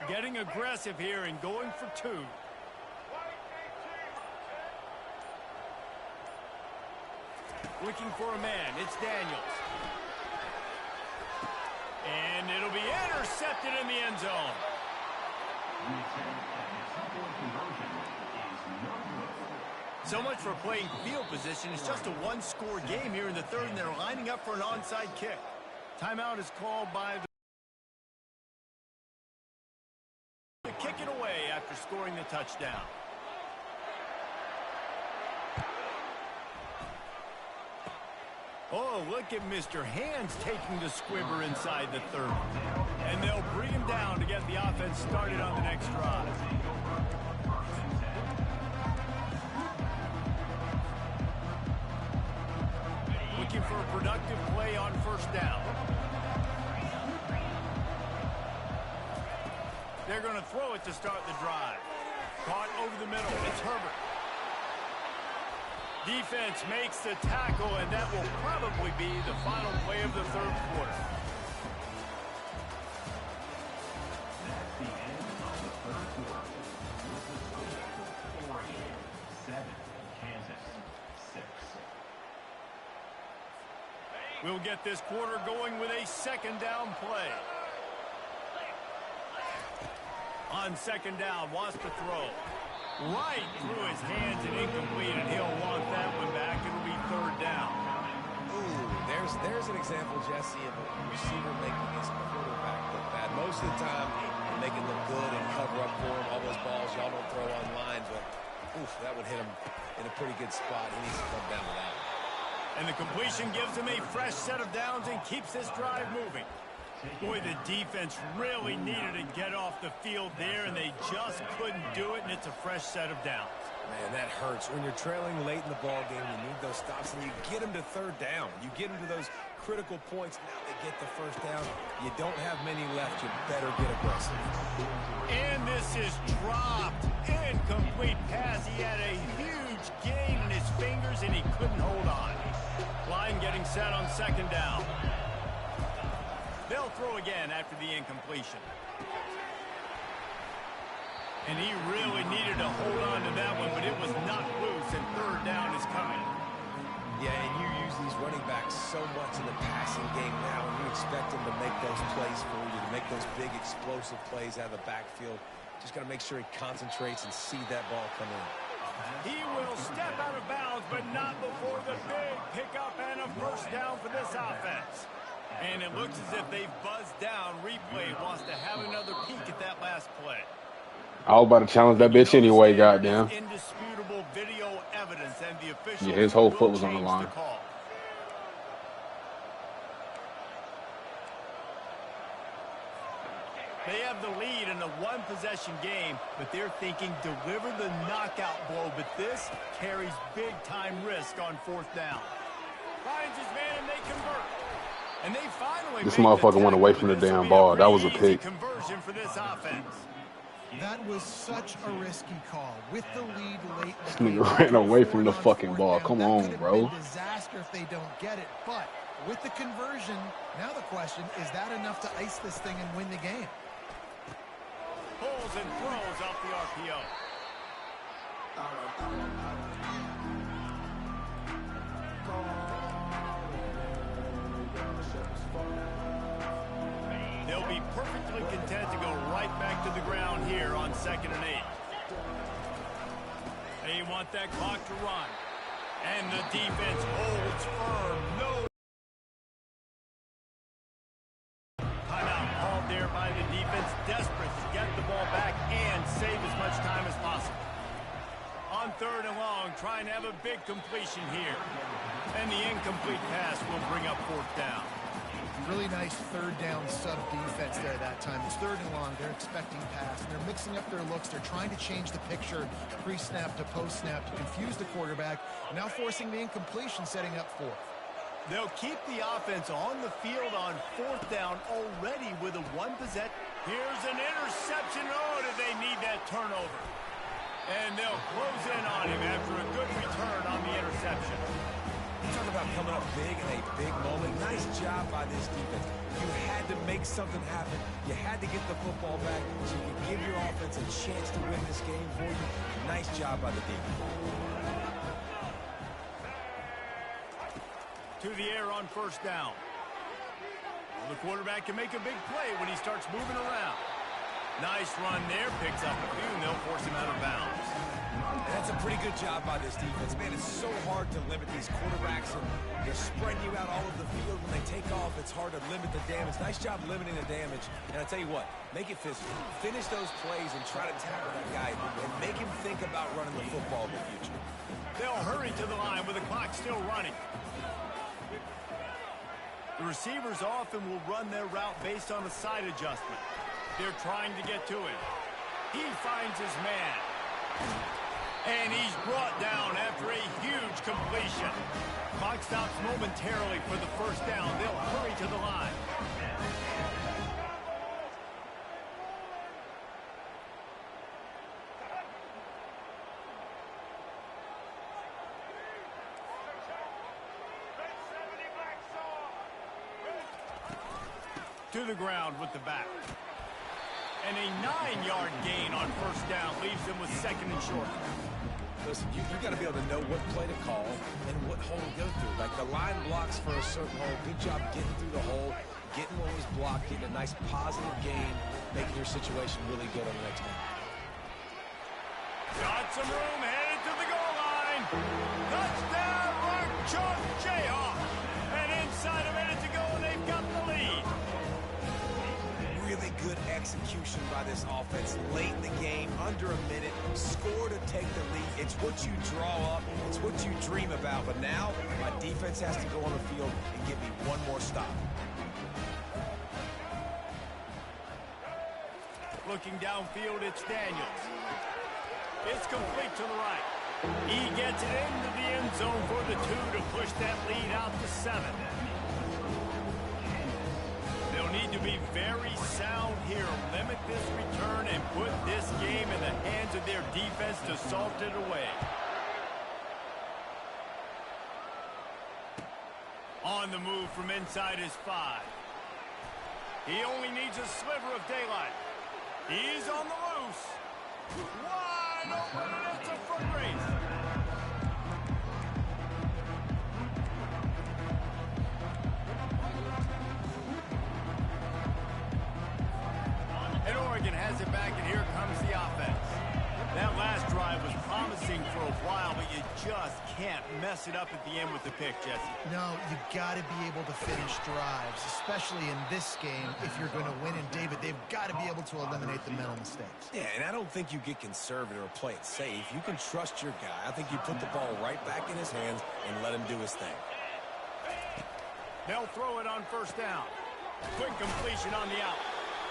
Getting aggressive here and going for two. Looking for a man. It's Daniels. And it'll be intercepted in the end zone. So much for playing field position. It's just a one-score game here in the third, and they're lining up for an onside kick. Timeout is called by the kick it away after scoring the touchdown. Oh, look at Mr. Hands taking the squibber inside the 30. And they'll bring him down to get the offense started on the next drive. Looking for a productive play on first down. They're going to throw it to start the drive. Caught over the middle. It's Herbert. Defense makes the tackle, and that will probably be the final play of the third quarter. That's the end of the third quarter. Oregon 7, Kansas 6. We'll get this quarter going with a second down play. On second down, wants to throw. Right through his hands and incomplete, and he'll want that one back. It'll be third down. Ooh, there's an example, Jesse, of a receiver making his quarterback look bad. Most of the time, they make it look good and cover up for him. All those balls y'all don't throw on lines, but oof, that would hit him in a pretty good spot. He needs to come down with that. And the completion gives him a fresh set of downs and keeps this drive moving. Boy, the defense really needed to get off the field there, and they just couldn't do it, and it's a fresh set of downs. Man, that hurts. When you're trailing late in the ball game, you need those stops, and you get them to third down. You get them to those critical points. Now they get the first down. You don't have many left. You better get aggressive. And this is dropped. Incomplete pass. He had a huge gain in his fingers, and he couldn't hold on. Line getting set on second down. They'll throw again after the incompletion. And he really needed to hold on to that one, but it was not loose, and third down is coming. Yeah, and you use these running backs so much in the passing game now, and you expect them to make those plays for you, to make those big explosive plays out of the backfield. Just got to make sure he concentrates and see that ball come in. He will step out of bounds, but not before the big pickup and a first down for this offense. And it looks as if they've buzzed down. Replay wants to have another peek at that last play. I was about to challenge that bitch anyway, goddamn. Indisputable video evidence, and the officials Yeah, his whole foot was on the line. They have the lead in a one-possession game, but they're thinking deliver the knockout blow, but this carries big-time risk on fourth down. Finds his man, and they convert. And they finally this motherfucker went away from the damn ball. That was a pick. Conversion for this offense. That was such a risky call. With the lead late, this nigga ran away from the fucking ball. Come on, bro. Disaster if they don't get it. But with the conversion, now the question, is that enough to ice this thing and win the game? Pulls and throws off the RPO. They'll be perfectly content to go right back to the ground here on 2nd and 8. They want that clock to run. And the defense holds firm. No timeout called there by the defense. Desperate to get the ball back and save as much time as possible. On 3rd and long, trying to have a big completion here. And the incomplete pass will bring up 4th down. Really nice third down sub defense there that time. It's 3rd and long. They're expecting pass, and they're mixing up their looks. They're trying to change the picture pre-snap to post-snap to confuse the quarterback, and now forcing the incompletion, setting up 4th. They'll keep the offense on the field on 4th down already with a one possession. Here's an interception. Oh, do they need that turnover? And they'll close in on him after a good return on the interception. You talk about coming up big in a big moment. Nice job by this defense. You had to make something happen. You had to get the football back so you could give your offense a chance to win this game for you. Nice job by the defense. To the air on first down. The quarterback can make a big play when he starts moving around. Nice run there. Picks up a few, and they'll force him out of bounds. That's a pretty good job by this defense. Man, it's so hard to limit these quarterbacks, and they're spreading you out all over the field. When they take off, it's hard to limit the damage. Nice job limiting the damage. And I tell you what, make it physical. Finish those plays and try to tackle that guy and make him think about running the football in the future. They'll hurry to the line with the clock still running. The receivers often will run their route based on a side adjustment. They're trying to get to him. He finds his man. And he's brought down after a huge completion. Clock stops momentarily for the first down. They'll hurry to the line. To the ground with the back. And a 9-yard gain on first down leaves them with second and short. Listen, you got to be able to know what play to call and what hole to go through. Like the line blocks for a certain hole. Good job getting through the hole, getting what was blocked, getting a nice positive gain, making your situation really good on the next one. Got some room, headed to the goal line. Touchdown, Mark Chunk Jayhawk. And inside a minute to go, and they've got the lead. Really good execution by this offense late in the game, under a minute, score to take the lead. It's what you draw up, it's what you dream about, but now my defense has to go on the field and give me one more stop. Looking downfield, it's Daniels. It's complete to the right. He gets it into the end zone for the 2 to push that lead out to 7. They'll need to be very sound here, limit this return, and put this game in the hands of their defense to salt it away. On the move from inside his 5. He only needs a sliver of daylight. He's on the loose. Wide open, and it's a foot race. And Oregon has it back, and here comes the offense. That last drive was promising for a while, but you just can't mess it up at the end with the pick, Jesse. No, you got to be able to finish drives, especially in this game. If you're going to win, and David, they've got to be able to eliminate the mental mistakes. Yeah, and I don't think you get conservative or play it safe. You can trust your guy. I think you put the ball right back in his hands and let him do his thing. They'll throw it on first down. Quick completion on the out.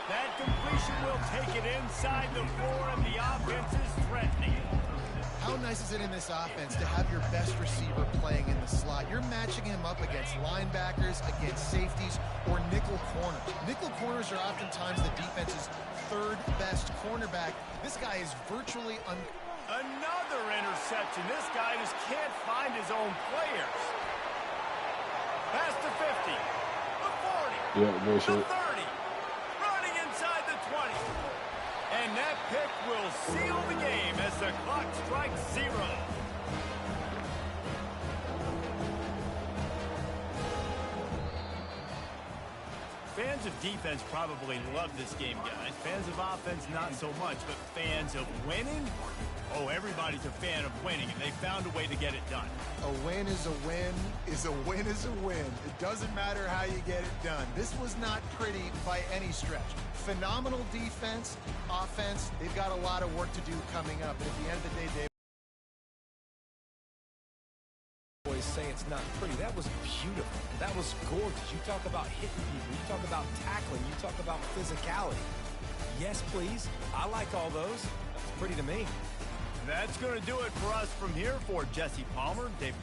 That completion will take it inside the 4, and the offense is threatening. How nice is it in this offense to have your best receiver playing in the slot? You're matching him up against linebackers, against safeties, or nickel corners. Nickel corners are oftentimes the defense's 3rd best cornerback. This guy is virtually Another interception. This guy just can't find his own players. Past the 50, the 40, Yeah, very the short. 30. Inside the 20. And that pick will seal the game as the clock strikes 0. Fans of defense probably love this game, guys. Fans of offense, not so much. But fans of winning? Oh, everybody's a fan of winning, and they found a way to get it done. A win is a win is a win is a win. It doesn't matter how you get it done. This was not pretty by any stretch. Phenomenal defense, offense. They've got a lot of work to do coming up. But at the end of the day, Dave, Boys say it's not pretty. That was beautiful. That was gorgeous. You talk about hitting people. You talk about tackling. You talk about physicality. Yes, please. I like all those. That's pretty to me. That's going to do it for us from here. For Jesse Palmer, David.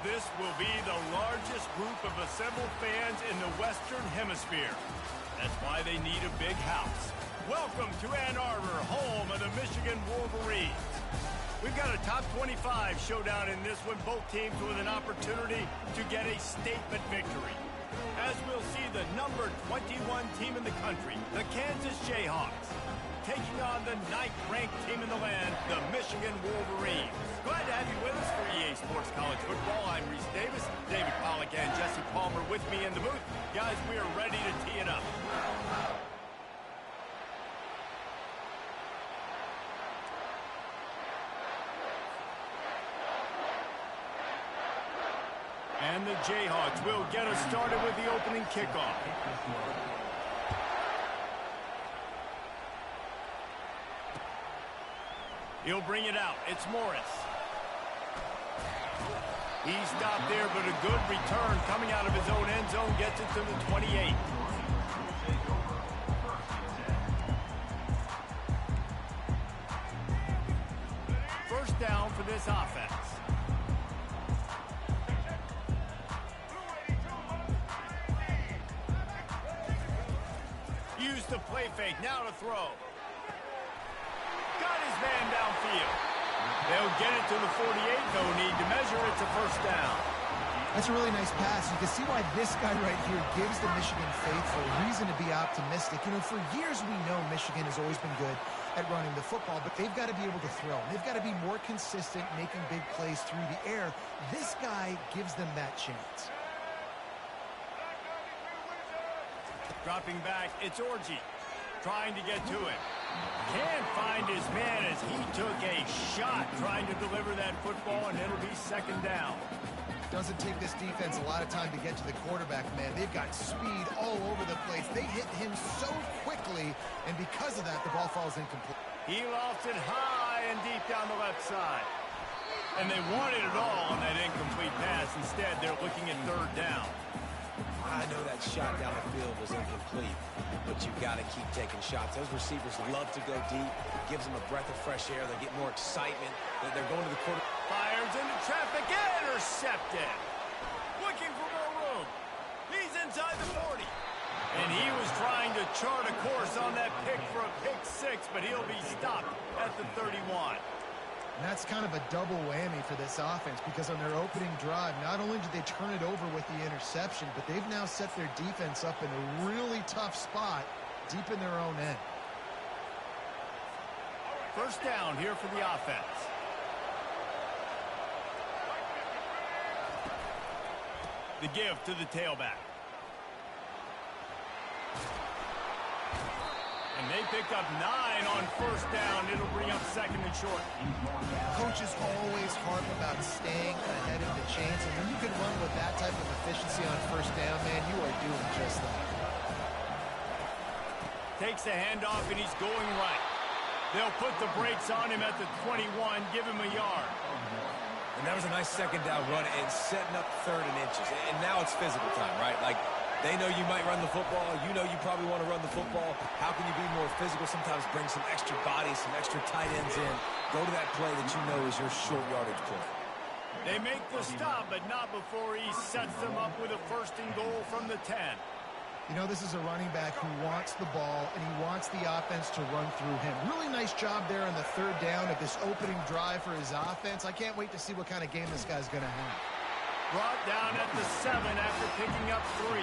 this will be the largest group of assembled fans in the Western Hemisphere. That's why they need a big house. Welcome to Ann Arbor, home of the Michigan Wolverines. We've got a top 25 showdown in this one, both teams with an opportunity to get a statement victory. As we'll see the number 21 team in the country, the Kansas Jayhawks, taking on the 9th-ranked team in the land, the Michigan Wolverines. Glad to have you with us for EA Sports College Football. I'm Reese Davis, David Pollack and Jesse Palmer with me in the booth. Guys, we are ready to tee it up. And the Jayhawks will get us started with the opening kickoff. He'll bring it out. It's Morris. He stopped there, but a good return coming out of his own end zone gets it to the 28. First down for this offense. Use the play fake. Now to throw. Got his man downfield. They'll get it to the 48. No need to measure. It's a first down. That's a really nice pass. You can see why this guy right here gives the Michigan faithful reason to be optimistic. You know, for years we know Michigan has always been good at running the football, but they've got to be able to throw. They've got to be more consistent making big plays through the air. This guy gives them that chance. Dropping back, it's Orji. Trying to get to him. Can't find his man as he took a shot trying to deliver that football, and it'll be second down. Doesn't take this defense a lot of time to get to the quarterback, man. They've got speed all over the place. They hit him so quickly, and because of that, the ball falls incomplete. He lost it high and deep down the left side. And they wanted it all on that incomplete pass. Instead, they're looking at third down. I know that shot down the field was incomplete, but you've got to keep taking shots. Those receivers love to go deep. It gives them a breath of fresh air. They get more excitement. They're going to the quarter. Fires into traffic, intercepted. Looking for more room. He's inside the 40. And he was trying to chart a course on that pick for a pick six, but he'll be stopped at the 31. And that's kind of a double whammy for this offense because on their opening drive, not only did they turn it over with the interception, but they've now set their defense up in a really tough spot deep in their own end. First down here for the offense. The give to the tailback. And they picked up 9 on first down. It'll bring up second and short. Coaches always harp about staying ahead of the chains, and when you can run with that type of efficiency on first down, man, you are doing just that. Takes the handoff, and he's going right. They'll put the brakes on him at the 21, give him a yard. And that was a nice second down run and setting up third and inches. And now it's physical time, right? Like, they know you might run the football. You know you probably want to run the football. How can you be more physical? Sometimes bring some extra bodies, some extra tight ends in. Go to that play that you know is your short yardage play. They make the stop, but not before he sets them up with a first and goal from the 10. You know, this is a running back who wants the ball, and he wants the offense to run through him. Really nice job there on the third down of this opening drive for his offense. I can't wait to see what kind of game this guy's going to have. Brought down at the 7 after picking up 3.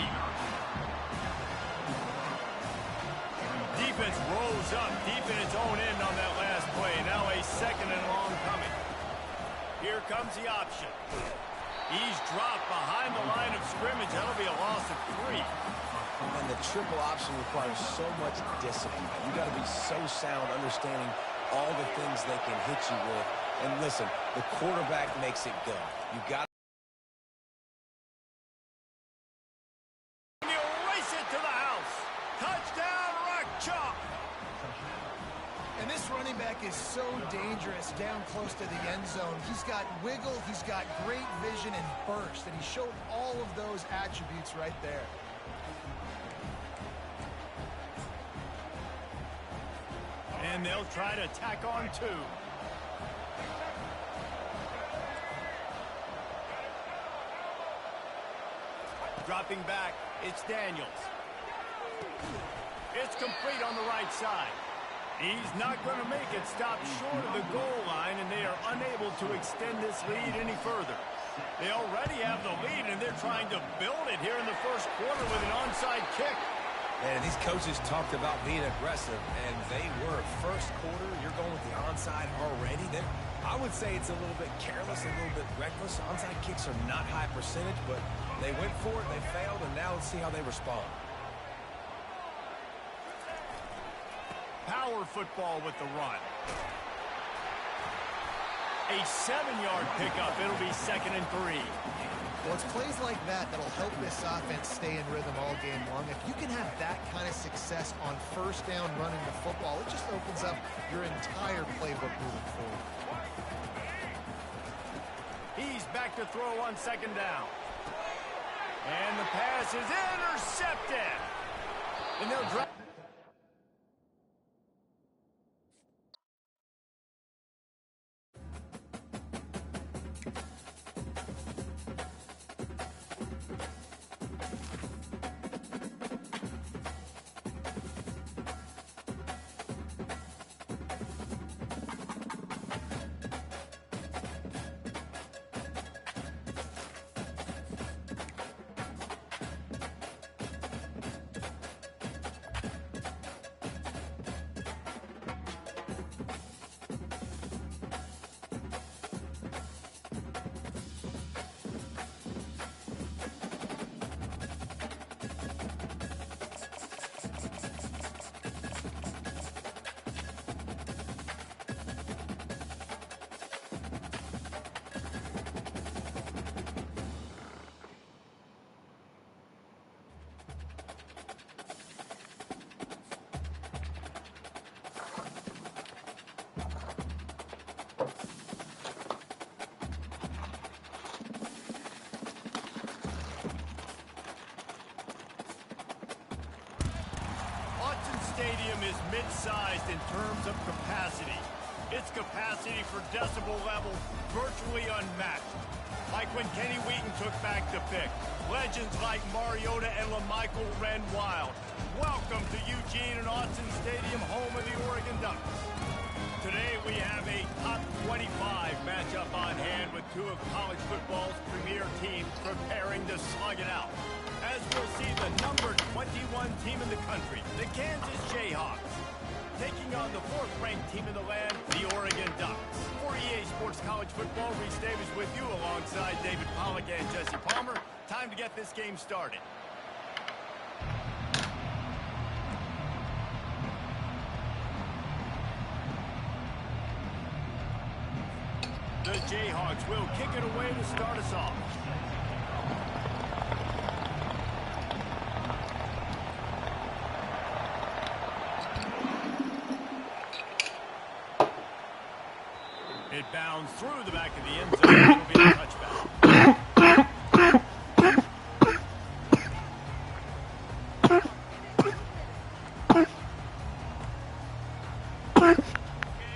Defense rose up deep in its own end on that last play. Now a second and long coming. Here comes the option. He's dropped behind the line of scrimmage. That'll be a loss of 3. And the triple option requires so much discipline. You got to be so sound, understanding all the things they can hit you with. And listen, the quarterback makes it go. You got to race it to the house. Touchdown, Rock Chalk. And this running back is so dangerous down close to the end zone. He's got wiggle, he's got great vision and burst, and he showed all of those attributes right there. And they'll try to tack on 2. Dropping back, it's Daniels. It's complete on the right side. He's not going to make it. Stop short of the goal line, and they are unable to extend this lead any further. They already have the lead, and they're trying to build it here in the first quarter with an onside kick. And these coaches talked about being aggressive, and they were. First quarter, you're going with the onside already. Then I would say it's a little bit careless, a little bit reckless. Onside kicks are not high percentage, but they went for it, they failed, and now let's see how they respond. Power football with the run. A 7-yard pickup. It'll be 2nd and 3. Well, it's plays like that that'll help this offense stay in rhythm all game long. If you can have that kind of success on first down running the football, it just opens up your entire playbook moving forward. He's back to throw on 2nd down. And the pass is intercepted. And they'll drop. Stadium is mid-sized in terms of capacity. Its capacity for decibel level virtually unmatched. Like when Kenny Wheaton took back the pick. Legends like Mariota and LaMichael ran wild. Welcome to Eugene and Autzen Stadium, home of the Oregon Ducks. Today we have a top 25 matchup on hand with two of college football's premier teams preparing to slug it out. As we'll see the number 21 team in the country, the Kansas Jayhawks, taking on the 4th-ranked team in the land, the Oregon Ducks. For EA Sports College Football, Reese Davis with you alongside David Pollack and Jesse Palmer. Time to get this game started. The Jayhawks will kick it away to start us off. It bounds through the back of the end zone. It will be a touchback.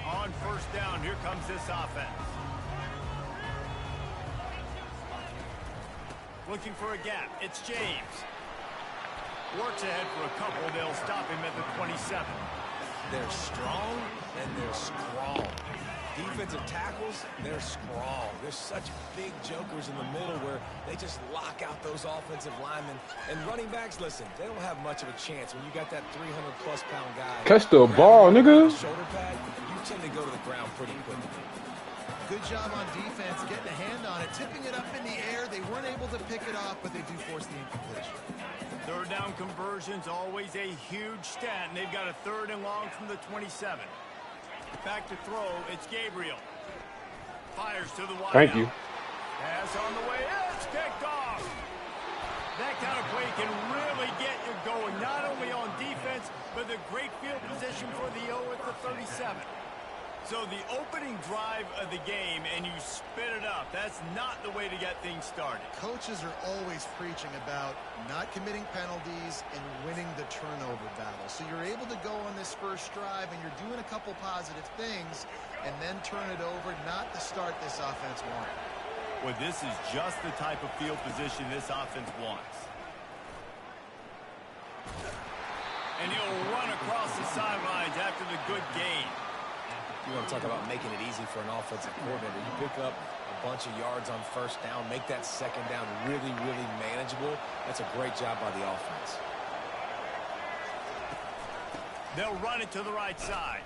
On first down, here comes this offense. Looking for a gap. It's James. Works ahead for a couple. They'll stop him at the 27. They're strong and they're strong. Defensive tackles, they're strong. There's such big jokers in the middle where they just lock out those offensive linemen. And running backs, listen, they don't have much of a chance when you got that 300-plus pound guy. Catch the ball, nigga. Shoulder pad, you tend to go to the ground pretty quickly. Good job on defense, getting a hand on it, tipping it up in the air. They weren't able to pick it off, but they do force the incompletion. Third down conversions, always a huge stat, and they've got a 3rd and long from the 27. Back to throw, it's Gabriel. Fires to the wide. Thank you. Pass on the way, it's picked off. That kind of play can really get you going, not only on defense, but the great field position for the O at the 37. So the opening drive of the game, and you spit it up. That's not the way to get things started. Coaches are always preaching about not committing penalties and winning the turnover battle. So you're able to go on this first drive, and you're doing a couple positive things, and then turn it over, not the start this offense wants. Well, this is just the type of field position this offense wants. And he'll run across the sidelines after the good gain. You want to talk about making it easy for an offensive coordinator. You pick up a bunch of yards on first down, make that second down really, really manageable. That's a great job by the offense. They'll run it to the right side.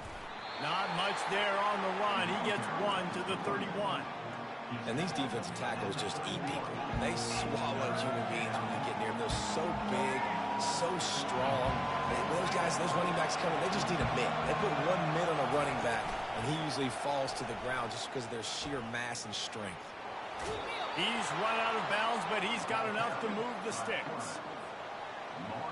Not much there on the run. He gets one to the 31. And these defensive tackles just eat people. They swallow human beings when you get near them. They're so big, so strong. Those guys, those running backs coming, they just need a mid. They put one mid on a running back, and he usually falls to the ground just because of their sheer mass and strength. He's run out of bounds, but he's got enough to move the sticks.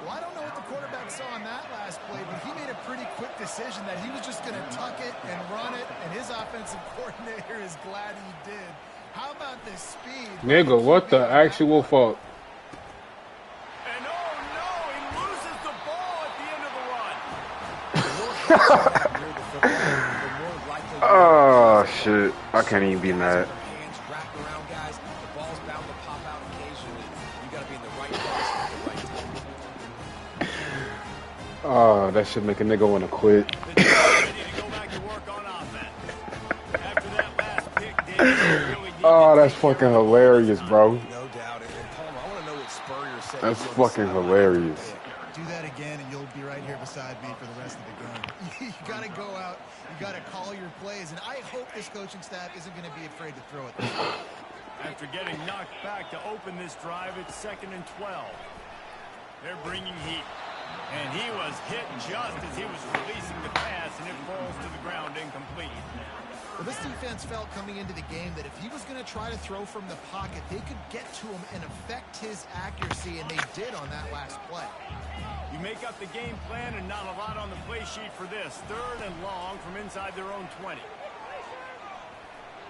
Well, I don't know what the quarterback saw on that last play, but he made a pretty quick decision that he was just going to tuck it and run it, and his offensive coordinator is glad he did. How about this speed? Nigga, what the actual fuck? And oh no, he loses the ball at the end of the run. Oh, shit. I can't even be mad. Hands wrapped around guys. The ball's bound to pop out occasionally. You got to be in the right place at the right time. Oh, that should make a nigga want to quit. The team's ready to go back to work on offense. After that last pick, David really Oh, that's fucking hilarious, bro. No doubt. And Palmer, I want to know what Spurrier said. That's fucking hilarious. Do that again, and you'll be right here beside me for the rest of the game. You got to go out. You got to call your plays, and I hope this coaching staff isn't going to be afraid to throw it. After getting knocked back to open this drive, it's 2nd and 12. They're bringing heat. And he was hit just as he was releasing the pass, and it falls to the ground incomplete. Well, this defense felt coming into the game that if he was going to try to throw from the pocket, they could get to him and affect his accuracy, and they did on that last play. You make up the game plan and not a lot on the play sheet for this. 3rd and long from inside their own 20.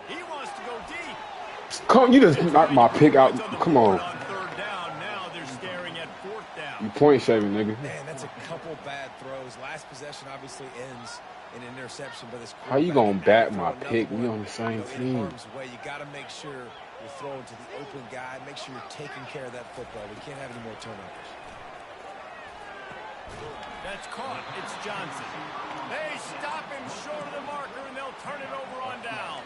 He wants to go deep. Come, you just knocked my pick out. Come on. On 3rd down, now they're staring at 4th down. You point shaving, nigga. Man, that's a couple bad throws. Last possession obviously ends in an interception, but this How you gonna bat my pick? We on the same team. You got to make sure you're throwing to the open guy. Make sure you're taking care of that football. We can't have any more turnovers. That's caught. It's Johnson. They stop him short of the marker, and they'll turn it over on downs.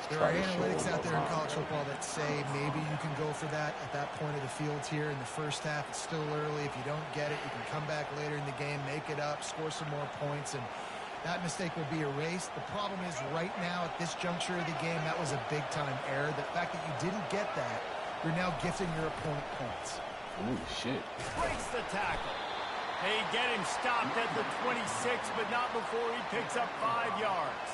There are analytics out there in college football that say maybe you can go for that at that point of the field here in the first half. It's still early. If you don't get it, you can come back later in the game, make it up, score some more points, and that mistake will be erased. The problem is right now at this juncture of the game, that was a big-time error. The fact that you didn't get that, you're now gifting your opponent points. Oh, shit. Breaks the tackle. They get him stopped at the 26, but not before he picks up 5 yards.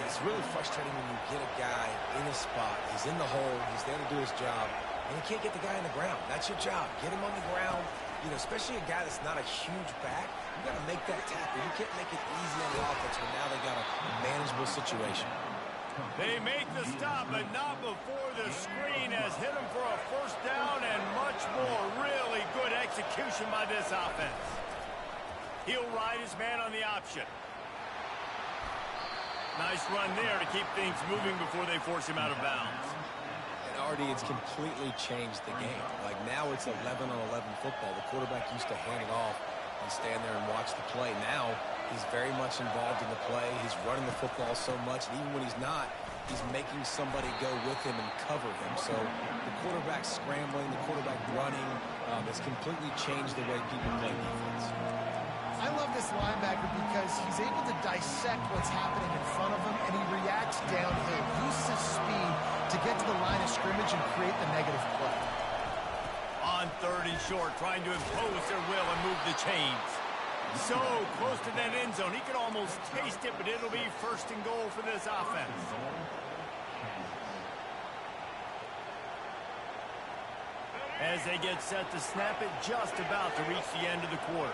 It's really frustrating when you get a guy in a spot. He's in the hole. He's there to do his job, and you can't get the guy on the ground. That's your job. Get him on the ground. You know, especially a guy that's not a huge back. You got to make that tackle. You can't make it easy on the offense when now they got a manageable situation. They make the stop, but not before the screen has hit him for a 1st down and much more. Really good execution by this offense. He'll ride his man on the option. Nice run there to keep things moving before they force him out of bounds. And Artie, it's completely changed the game. Like now it's 11-on-11 football. The quarterback used to hand it off and stand there and watch the play. Now he's very much involved in the play. He's running the football so much, and even when he's not, he's making somebody go with him and cover him. So the quarterback scrambling, the quarterback running has completely changed the way people play defense. I love this linebacker because he's able to dissect what's happening in front of him, and he reacts downhill, uses his speed to get to the line of scrimmage and create the negative play. On 3rd and short, trying to impose their will and move the chains. So close to that end zone, he could almost taste it, but it'll be 1st and goal for this offense. As they get set to snap it, just about to reach the end of the quarter.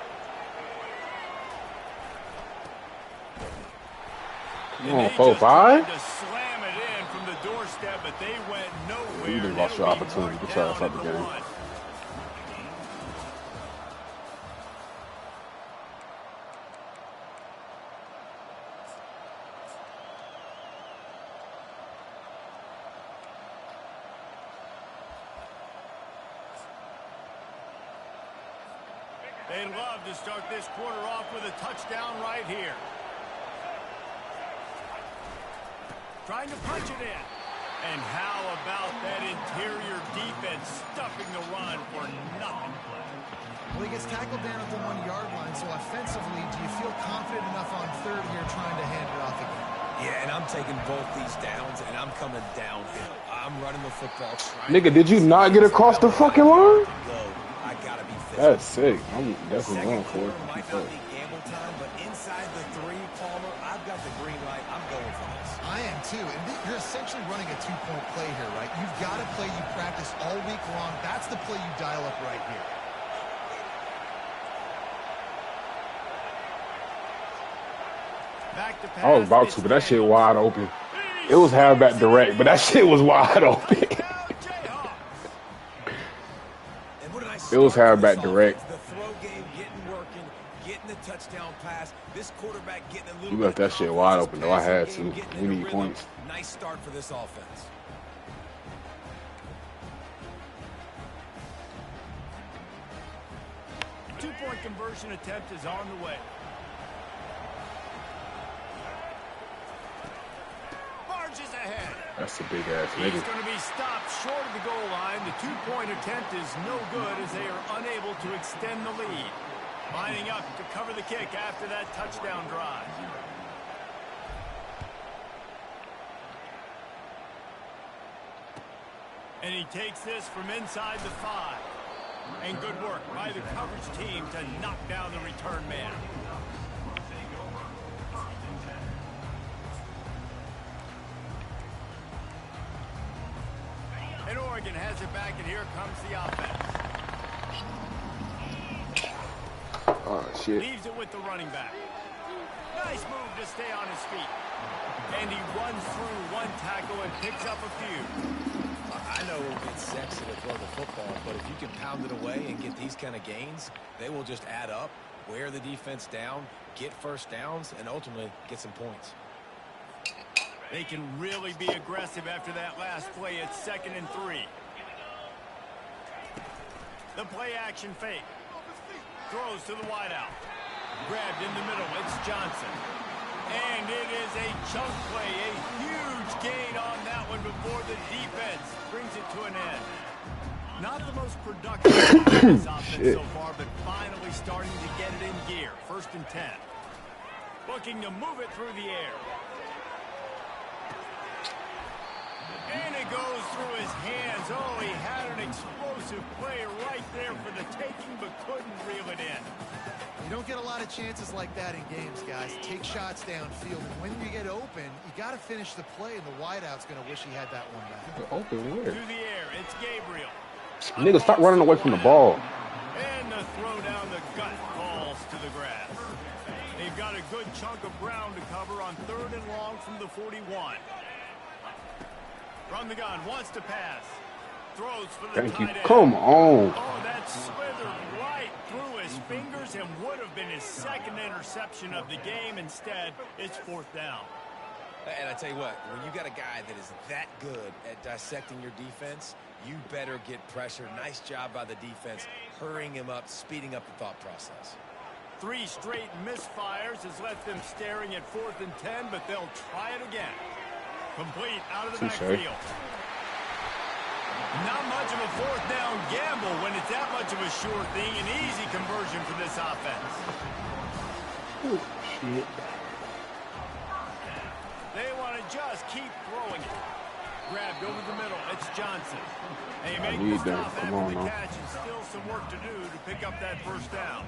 You want 4-5? To slam it in from the doorstep, but they went nowhere. You just lost your opportunity to try to stop the game. They'd love to start this quarter off with a touchdown right here. Trying to punch it in. And how about that interior defense stuffing the run for nothing? Well, he gets tackled down at the 1-yard line, so offensively, do you feel confident enough on third here trying to hand it off again? Yeah, and I'm taking both these downs, and I'm coming downhill. I'm running the football. Nigga, did you not get across the fucking line? I gotta be physical. That's sick. I'm definitely going for it. Might not be gamble time, but inside the 3, Palmer, I've got the green light. I'm going for this. I am too, and you're essentially running a 2-point play here, right? You've got a play you practice all week long. That's the play you dial up right here. I was about to, but that shit wide open. It was halfback direct, but that shit was wide open. It was halfback direct. The throw game getting working, getting the touchdown pass. This quarterback getting a little. You left that shit wide open, though. I had to. We need points. Nice start for this offense. Two-point conversion attempt is on the way. Barges ahead. That's a big ass nigga. He's going to be stopped short of the goal line. The two-point attempt is no good as they are unable to extend the lead. Lining up to cover the kick after that touchdown drive. And he takes this from inside the 5. And good work by the coverage team to knock down the return man. And Oregon has it back, and here comes the offense. Oh, shit. Leaves it with the running back. Nice move to stay on his feet. And he runs through one tackle and picks up a few. I know it'll get sexy to throw the football, but if you can pound it away and get these kind of gains, they will just add up, wear the defense down, get first downs, and ultimately get some points. They can really be aggressive after that last play at 2nd and 3. The play action fake. Throws to the wideout. Grabbed in the middle. It's Johnson. And it is a chunk play. A huge gain on that one before the defense brings it to an end. Not the most productive this offense so far, but finally starting to get it in gear. 1st and 10. Looking to move it through the air. And it goes through his hands. Oh, he had an explosive play right there for the taking, but couldn't reel it in. You don't get a lot of chances like that in games, guys. Take shots downfield, and when you get open, you got to finish the play, and the wideout's going to wish he had that one back. Open where? Through the air, it's Gabriel. Nigga, stop running away from the ball. And the throw down the gut falls to the grass. They've got a good chunk of ground to cover on 3rd and long from the 41. From the gun, wants to pass. Throws for the Thank you. tight end. Come on. Oh, that slithered right through his fingers and would have been his 2nd interception of the game. Instead, it's 4th down. And I tell you what, when you got a guy that is that good at dissecting your defense, you better get pressure. Nice job by the defense, hurrying him up, speeding up the thought process. 3 straight misfires has left them staring at 4th and 10, but they'll try it again. Complete out of the backfield. Not much of a 4th down gamble when it's that much of a sure thing. An easy conversion for this offense. Oh, shit. They want to just keep throwing it. Grabbed over the middle. It's Johnson. They make the stop after the catch, and still some work to do to pick up that 1st down.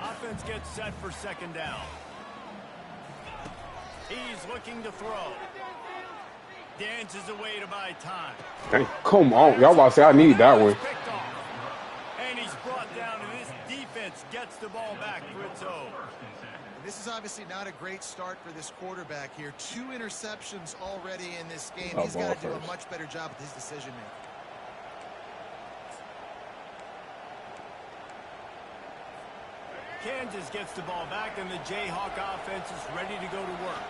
Offense gets set for 2nd down. He's looking to throw. Dances away to buy time. Hey, come on. Y'all about to say I need that one. And he's brought down, and this defense gets the ball back for its own. This is obviously not a great start for this quarterback here. 2 interceptions already in this game. Oh, he's got to do a much better job with his decision-making. Kansas gets the ball back, and the Jayhawk offense is ready to go to work.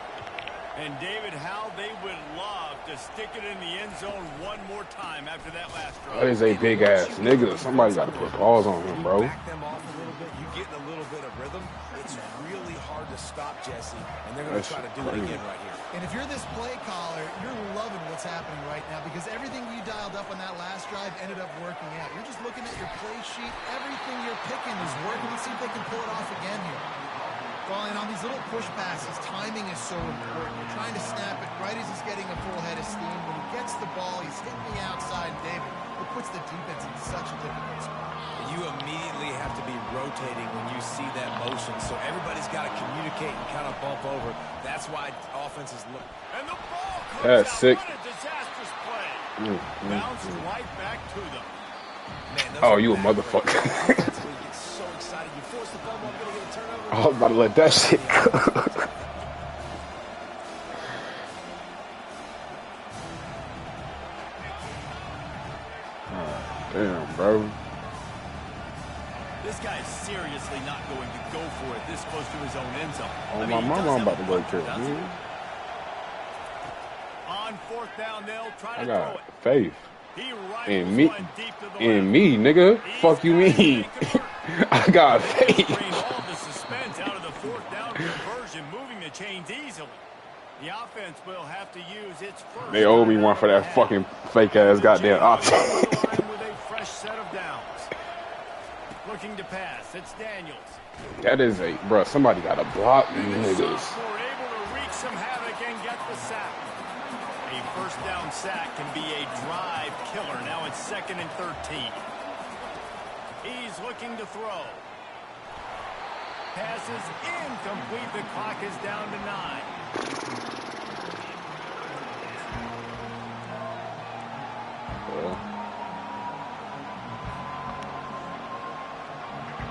And David, how they would love to stick it in the end zone one more time after that last drive. That is a big ass nigga. Somebody got to put balls on him, bro. Back them off a little bit. You get in a little bit of rhythm. It's really hard to stop, Jesse. And they're going to try to do it again right here. And if you're this play caller, you're loving what's happening right now because everything you dialed up on that last drive ended up working out. You're just looking at your play sheet. Everything you're picking is working. Let's see if they can pull it off again here. Falling on these little push passes, timing is so important. You're trying to snap it right as he's getting a full head of steam. When he gets the ball, he's hitting the outside, David. It puts the defense in such a difficult spot. You immediately have to be rotating when you see that motion, so everybody's got to communicate and kind of bump over. That's why offenses look. And the ball comes That's out. sick. What a disastrous play. Bounced right back to them. Man, those Oh, are you a bad motherfucker. plays. That's when you get so excited. You force the fumble, I'm going to get a turnover. I was about to let that shit go. Damn, bro. This guy is seriously not going to go for it this close to his own end zone. Oh, I my mean, he mama, does I'm have about to a go bunker, to doesn't he? it. On fourth down, they'll try I to throw got it. faith He in me. one deep to the In left. me, nigga. He's Fuck you got it. mean? It could work. I got They faith. drain all the suspense out of the fourth down conversion, moving the chains easily. The offense will have to use its first. They owe me one for that fucking fake ass goddamn option. With a fresh set of downs. Looking to pass. It's Daniels. That is a, bro. Somebody got to block these niggas. Sophomore able to wreak some havoc and get the sack. A first down sack can be a drive killer. Now it's 2nd and 13. He's looking to throw. Passes incomplete. The clock is down to 9.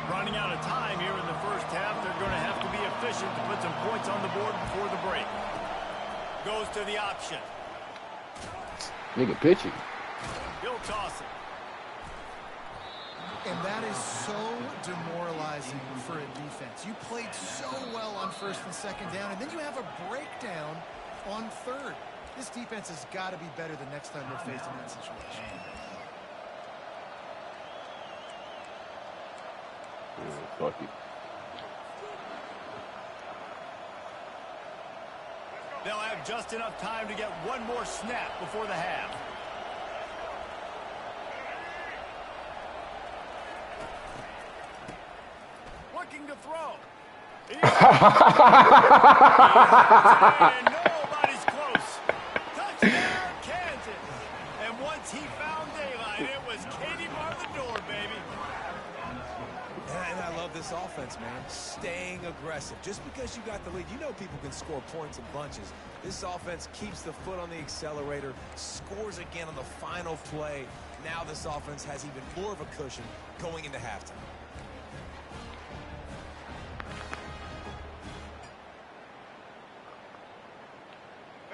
Running out of time here in the first half. They're going to have to be efficient to put some points on the board before the break. Goes to the option. Nigga pitching. He'll toss it. And that is so demoralizing for a defense. You played so well on first and second down, and then you have a breakdown on third. This defense has got to be better the next time they're faced in that situation. Fuck it. They'll have just enough time to get one more snap before the half. Looking to throw. And nobody's close. Touchdown, Kansas. And once he found daylight, it was Katie bar the door, baby. And I love this offense, man. Staying aggressive. Just because you got the lead, you know people can score points in bunches. This offense keeps the foot on the accelerator, scores again on the final play. Now this offense has even more of a cushion going into halftime.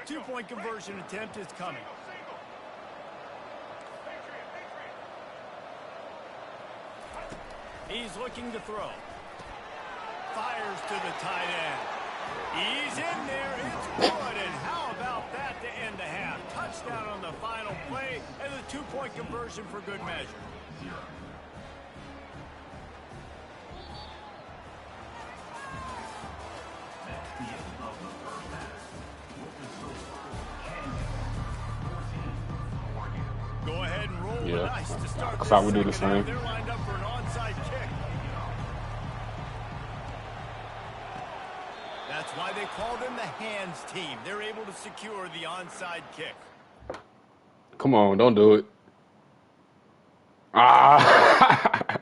Two-point conversion attempt is coming. He's looking to throw. Fires to the tight end. He's in there. It's good. And how about that to end the half? Touchdown on the final play and a two-point conversion for good measure. Go ahead and roll the dice to start this how we do the second half. same. They're lined up for an onside kick. That's why they call them the hands team. They're able to secure the onside kick. Come on, don't do it. Ah.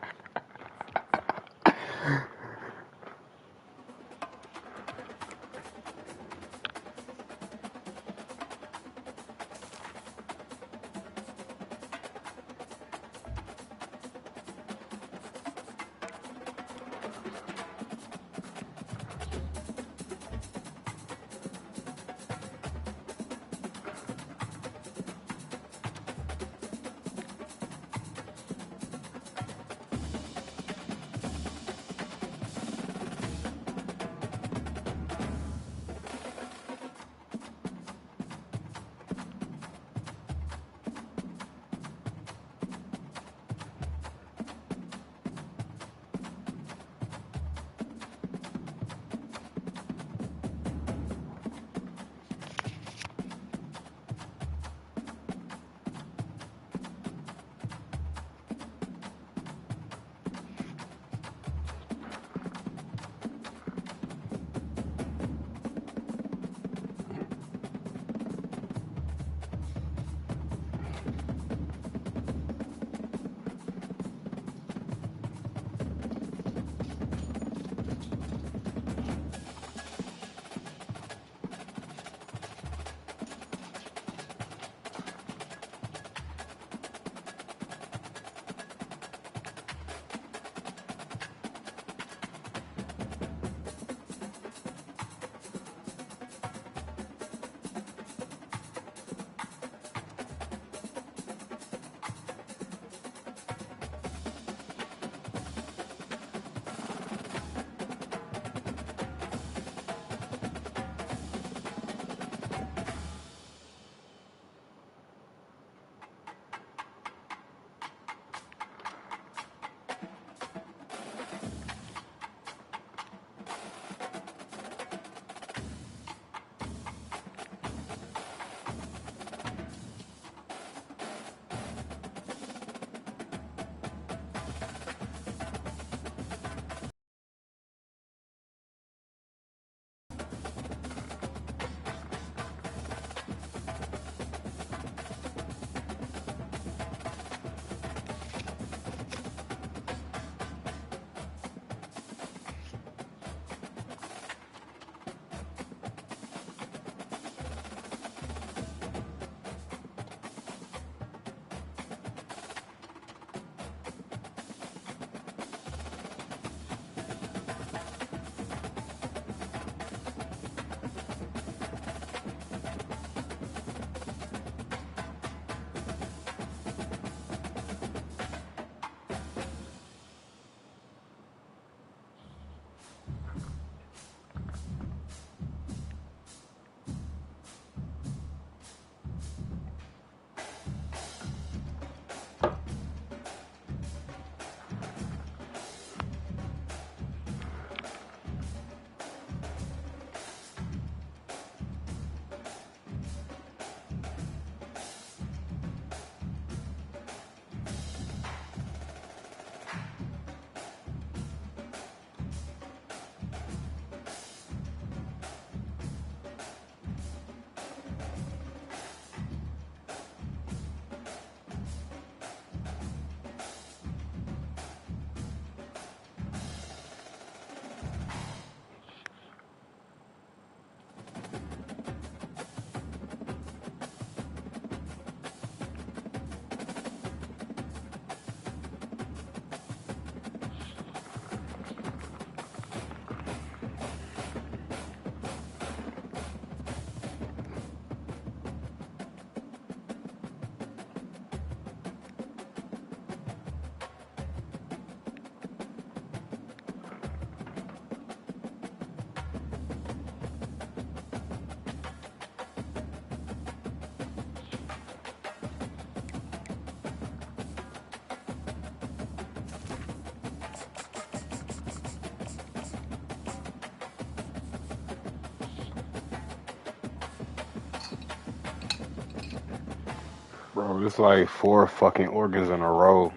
Bro, it's like 4 fucking organs in a row.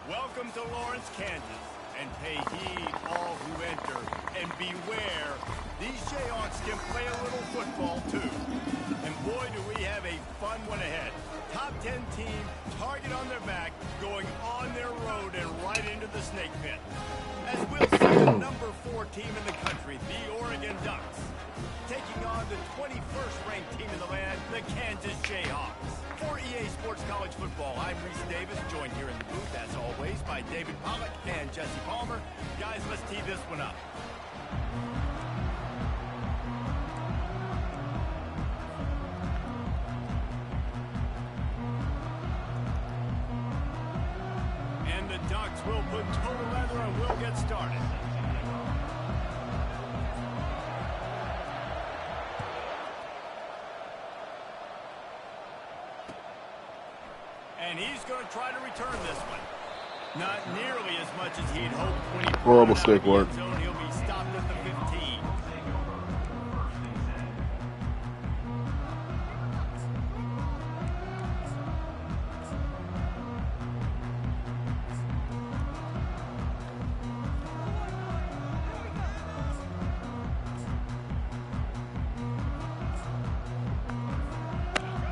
Welcome to Lawrence, Kansas, and pay heed all who enter, and beware, these Jayhawks can play a little football too. And boy, do we have a fun one ahead. Top 10 team, target on their back, going on their road and right into the snake pit. As we'll see the number 4 team in the country, the Oregon Ducks, taking on the 21st ranked team in the land, the Kansas Jayhawks. For EA Sports College Football, I'm Reese Davis, joined here in the booth, as always, by David Pollack and Jesse Palmer. Guys, let's tee this one up. And the Ducks will put total leather and we'll get started. And he's going to try to return this one. Not nearly as much as he'd hoped when he Horrible stick work. He'll be stopped at the 15.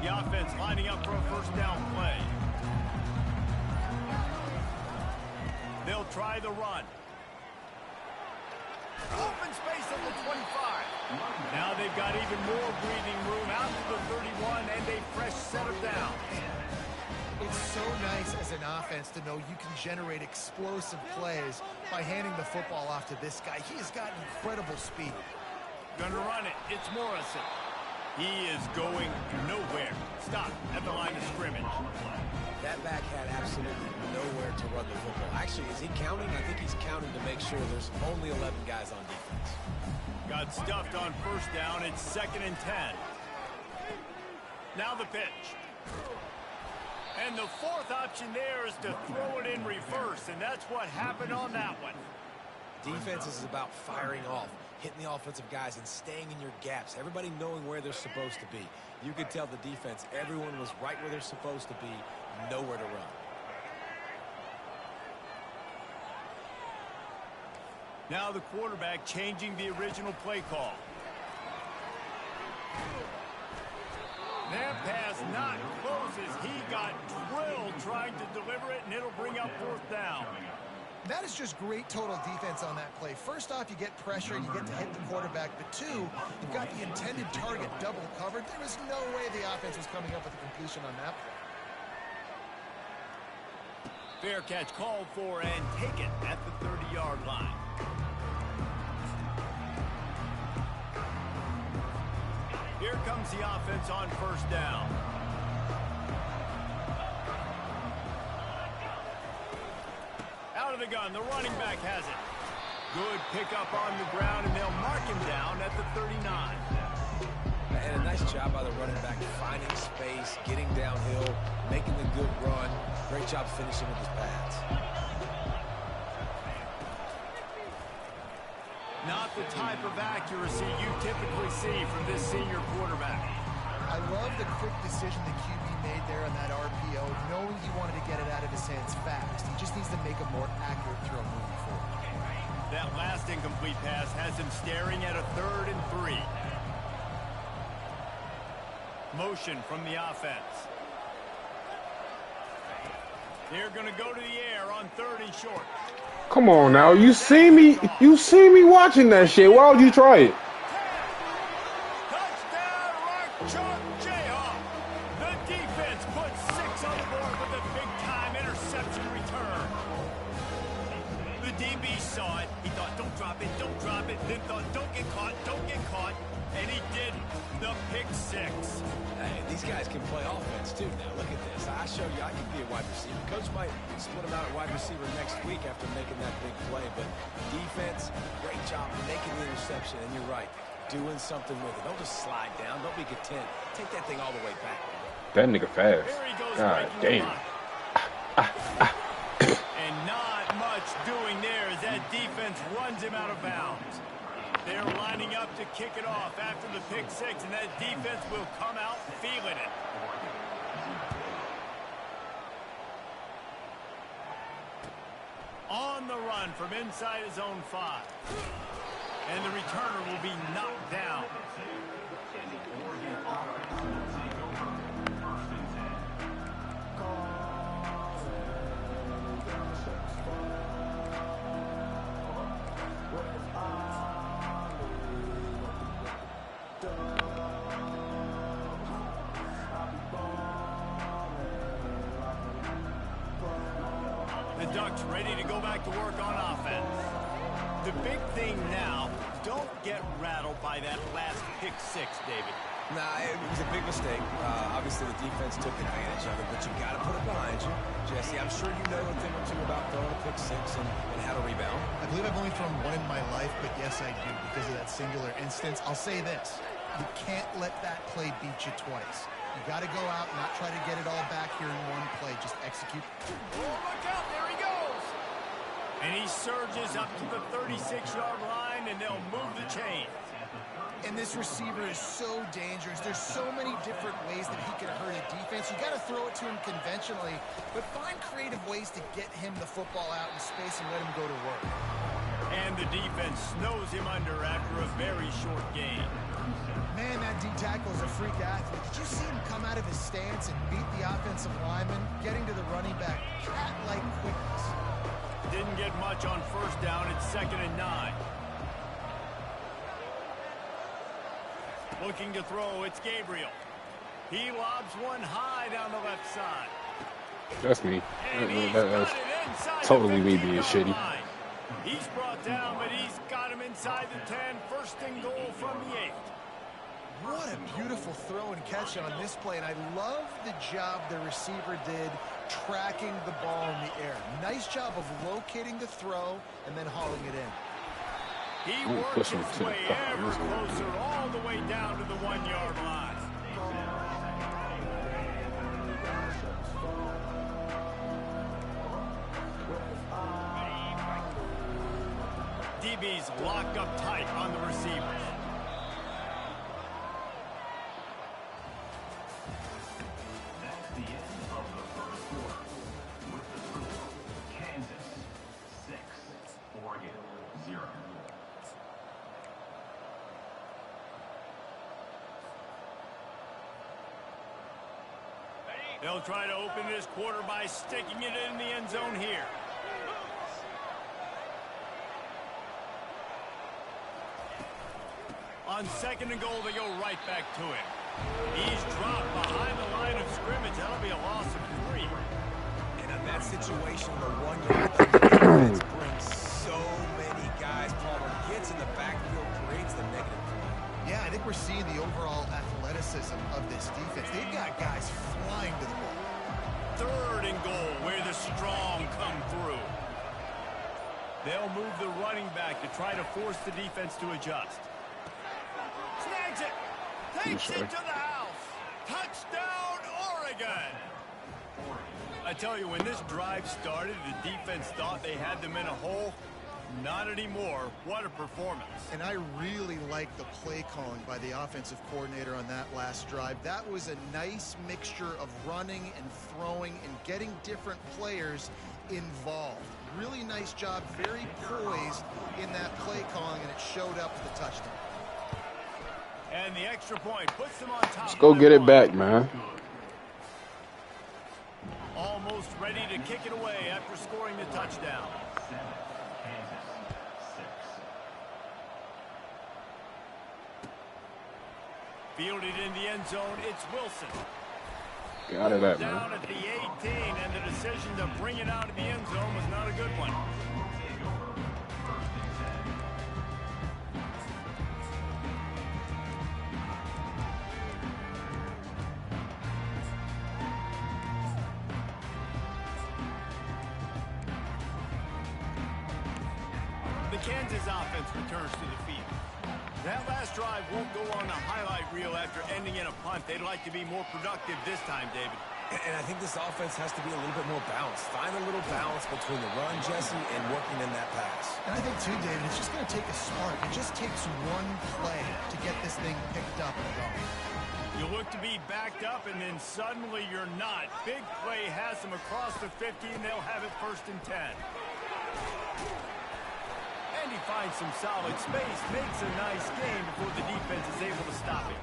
The offense lining up for a first down play. They'll try the run. Open space at the 25. Now they've got even more breathing room out to the 31 and a fresh set of downs. It's so nice as an offense to know you can generate explosive plays by handing the football off to this guy. He has got incredible speed. Gonna run it. It's Morrison. He is going nowhere. Stop at the line of scrimmage. That back had absolutely nowhere to run the football. Actually, is he counting? I think he's counting to make sure there's only 11 guys on defense. Got stuffed on first down. It's 2nd and 10. Now the pitch. And the 4th option there is to throw it in reverse, and that's what happened on that one. Defense is about firing off, hitting the offensive guys and staying in your gaps. Everybody knowing where they're supposed to be. You could tell the defense, everyone was right where they're supposed to be, nowhere to run. Now the quarterback changing the original play call. That pass not close as he got drilled trying to deliver it, and it'll bring up 4th down. That is just great total defense on that play. First off, you get pressure, you get to hit the quarterback. But 2, you've got the intended target double covered. There is no way the offense was coming up with a completion on that play. Fair catch called for and taken at the 30-yard line. Here comes the offense on first down. Out of the gun, the running back has it. Good pickup on the ground, and they'll mark him down at the 39. And a nice job by the running back, finding space, getting downhill, making the good run. Great job finishing with his pads. Not the type of accuracy you typically see from this senior quarterback. I love the quick decision the QB made there on that RPO, knowing he wanted to get it out of his hands fast. He just needs to make a more accurate throw moving forward. That last incomplete pass has him staring at a 3rd and 3. Motion from the offense. They're going to go to the air on 3rd and short. Come on now, you see me watching that shit. Why would you try it? Touchdown, Rock Chalk Jayhawk. The defense puts 6 on the board with a big-time interception return. The DB saw it. He thought, don't drop it, then thought, don't get caught, and he didn't. The pick 6. Hey, these guys can play offense too now. Look at this. I show you I can be a wide receiver. Coach might split him out at wide receiver next week after making that big play. But defense, great job making the interception. And you're right, doing something with it. Don't just slide down. Don't be content. Take that thing all the way back. That nigga fast. Here he goes God breaking the damn. block. And not much doing there as that defense runs him out of bounds. They're lining up to kick it off after the pick six, and that defense will come out feeling it. On the run from inside his own 5. And the returner will be knocked down. The Ducks ready to go back to work on offense. The big thing now, don't get rattled by that last pick six, David. Nah, it was a big mistake. Obviously, the defense took advantage of it, but you got to put it behind you. Jesse, I'm sure you know a thing or two about throwing a pick six and how to rebound. I believe I've only thrown one in my life, but yes, I do because of that singular instance. I'll say this. You can't let that play beat you twice. You got to go out and not try to get it all back here in one play. Just execute. Oh, look out. There he goes. And he surges up to the 36-yard line, and they'll move the chain. And this receiver is so dangerous. There's so many different ways that he can hurt a defense. You got to throw it to him conventionally, but find creative ways to get him the football out in space and let him go to work. And the defense snows him under after a very short gain. Man, that D-tackle is a freak athlete. Did you see him come out of his stance and beat the offensive lineman, getting to the running back? Cat-like quickness. Didn't get much on first down. It's 2nd and 9. Looking to throw, it's Gabriel. He lobs one high down the left side. That's me. And he's That's got it inside totally the me being 15-yard shitty. line. He's brought down, but he's got him inside the 10. First and goal from the 8. What a beautiful throw and catch on this play, and I love the job the receiver did tracking the ball in the air. Nice job of locating the throw and then hauling it in. He Ooh, works pushing his to the way top. ever closer, all the way down to the 1-yard line. DB's locked up tight on the receivers. That's the end of the first quarter. With the score, Kansas 6, Oregon 0. They'll try to open this quarter by sticking it in the end zone here. On 2nd and goal, they go right back to him. He's dropped behind the line of scrimmage. That'll be a loss of 3. And in that situation, the 1-yard defense brings so many guys. Palmer gets in the backfield, creates the negative play. Yeah, I think we're seeing the overall athleticism of this defense. They've got guys flying to the ball. 3rd and goal, where the strong come through. They'll move the running back to try to force the defense to adjust. Snags it. Takes it to the house. Touchdown, Oregon. I tell you, when this drive started, the defense thought they had them in a hole. Not anymore. What a performance. And I really like the play calling by the offensive coordinator on that last drive. That was a nice mixture of running and throwing and getting different players involved. Really nice job, very poised in that play calling, and it showed up for the touchdown. And the extra point puts them on top. Let's go get it back, man. Almost ready to kick it away after scoring the touchdown. 7, Kansas 6. Fielded in the end zone, it's Wilson. Got it at, Down man. at the 18, and the decision to bring it out of the end zone was not a good one. The Kansas offense returns to the field. That last drive won't go on the highlight reel after ending in a punt. They'd like to be more productive this time, David. And I think this offense has to be a little bit more balanced. Find a little balance between the run, Jesse, and working in that pass. And I think, too, David, it's just going to take a spark. It just takes one play to get this thing picked up and going. You look to be backed up, and then suddenly you're not. Big play has them across the 50, and they'll have it 1st and 10. And he finds some solid space, makes a nice game before the defense is able to stop it.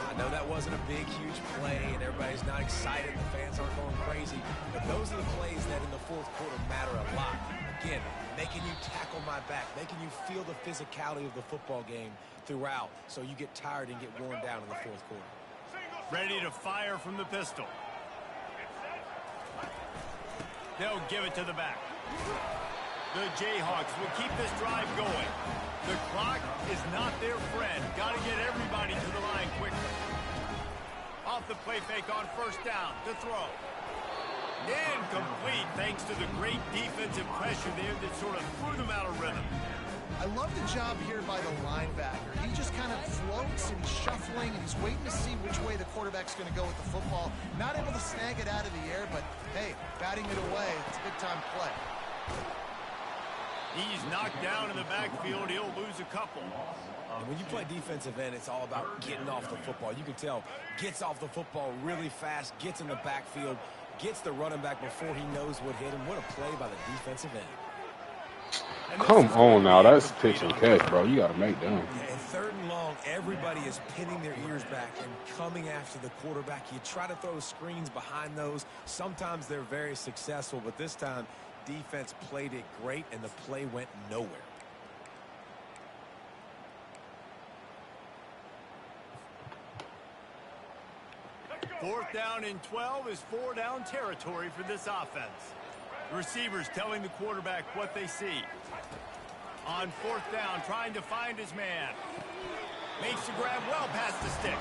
I know that wasn't a big, huge play, and everybody's not excited. The fans aren't going crazy. But those are the plays that in the 4th quarter matter a lot. Again, making you tackle my back, making you feel the physicality of the football game throughout so you get tired and get worn down in the 4th quarter. Ready to fire from the pistol. They'll give it to the back. The Jayhawks will keep this drive going. The clock is not their friend. Got to get everybody to the line quickly. Off the play fake on 1st down to throw. Incomplete thanks to the great defensive pressure there that sort of threw them out of rhythm. I love the job here by the linebacker. He just kind of floats and he's shuffling and he's waiting to see which way the quarterback's going to go with the football. Not able to snag it out of the air, but hey, batting it away, it's a big-time play. He's knocked down in the backfield. He'll lose a couple. And when you play defensive end, it's all about getting off the football. You can tell, gets off the football really fast, gets in the backfield, gets the running back before he knows what hit him. What a play by the defensive end. Come on now, that's pitch and catch, bro. You got to make them. Yeah, and 3rd and long, everybody is pinning their ears back and coming after the quarterback. You try to throw screens behind those. Sometimes they're very successful, but this time, defense played it great, and the play went nowhere. Fourth down and 12 is 4-down territory for this offense. The receivers telling the quarterback what they see. On 4th down, trying to find his man. Makes the grab well past the sticks.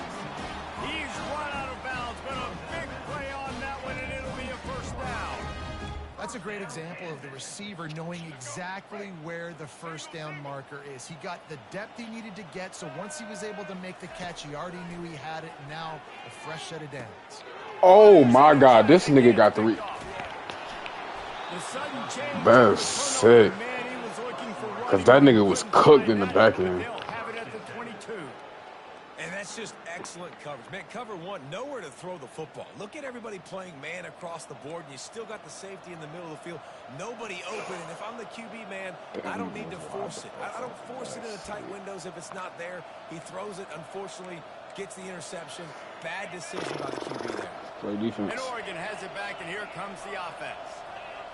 He's run out of bounds, but a big play on that one, and it'll be a 1st down. That's a great example of the receiver knowing exactly where the 1st down marker is. He got the depth he needed to get, so once he was able to make the catch, he already knew he had it, and now a fresh set of downs. Oh, my God. This nigga got the That's sick. Because that nigga was cooked in the back end. And that's just excellent coverage. Man, cover one, nowhere to throw the football. Look at everybody playing man across the board, and you still got the safety in the middle of the field. Nobody open, and if I'm the QB, man, I don't need to force it. I don't force it in the tight windows if it's not there. He throws it, unfortunately, gets the interception. Bad decision by the QB there. Great defense. And Oregon has it back, and here comes the offense.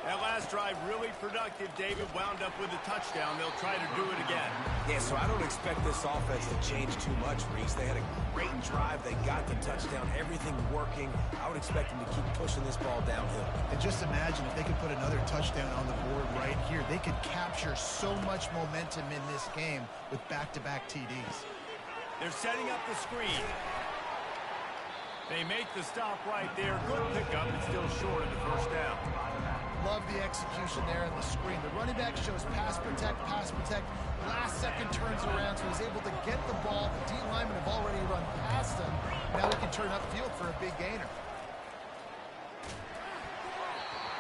That last drive really productive. David wound up with a touchdown. They'll try to do it again. Yeah, so I don't expect this offense to change too much, Reese. They had a great drive. They got the touchdown. Everything working. I would expect them to keep pushing this ball downhill. And just imagine if they could put another touchdown on the board right here. They could capture so much momentum in this game with back-to-back TDs. They're setting up the screen. They make the stop right there. Good pickup, but still short of the 1st down. Love the execution there on the screen. The running back shows pass protect, pass protect. Last second turns around, so he's able to get the ball. The D linemen have already run past him. Now he can turn upfield for a big gainer.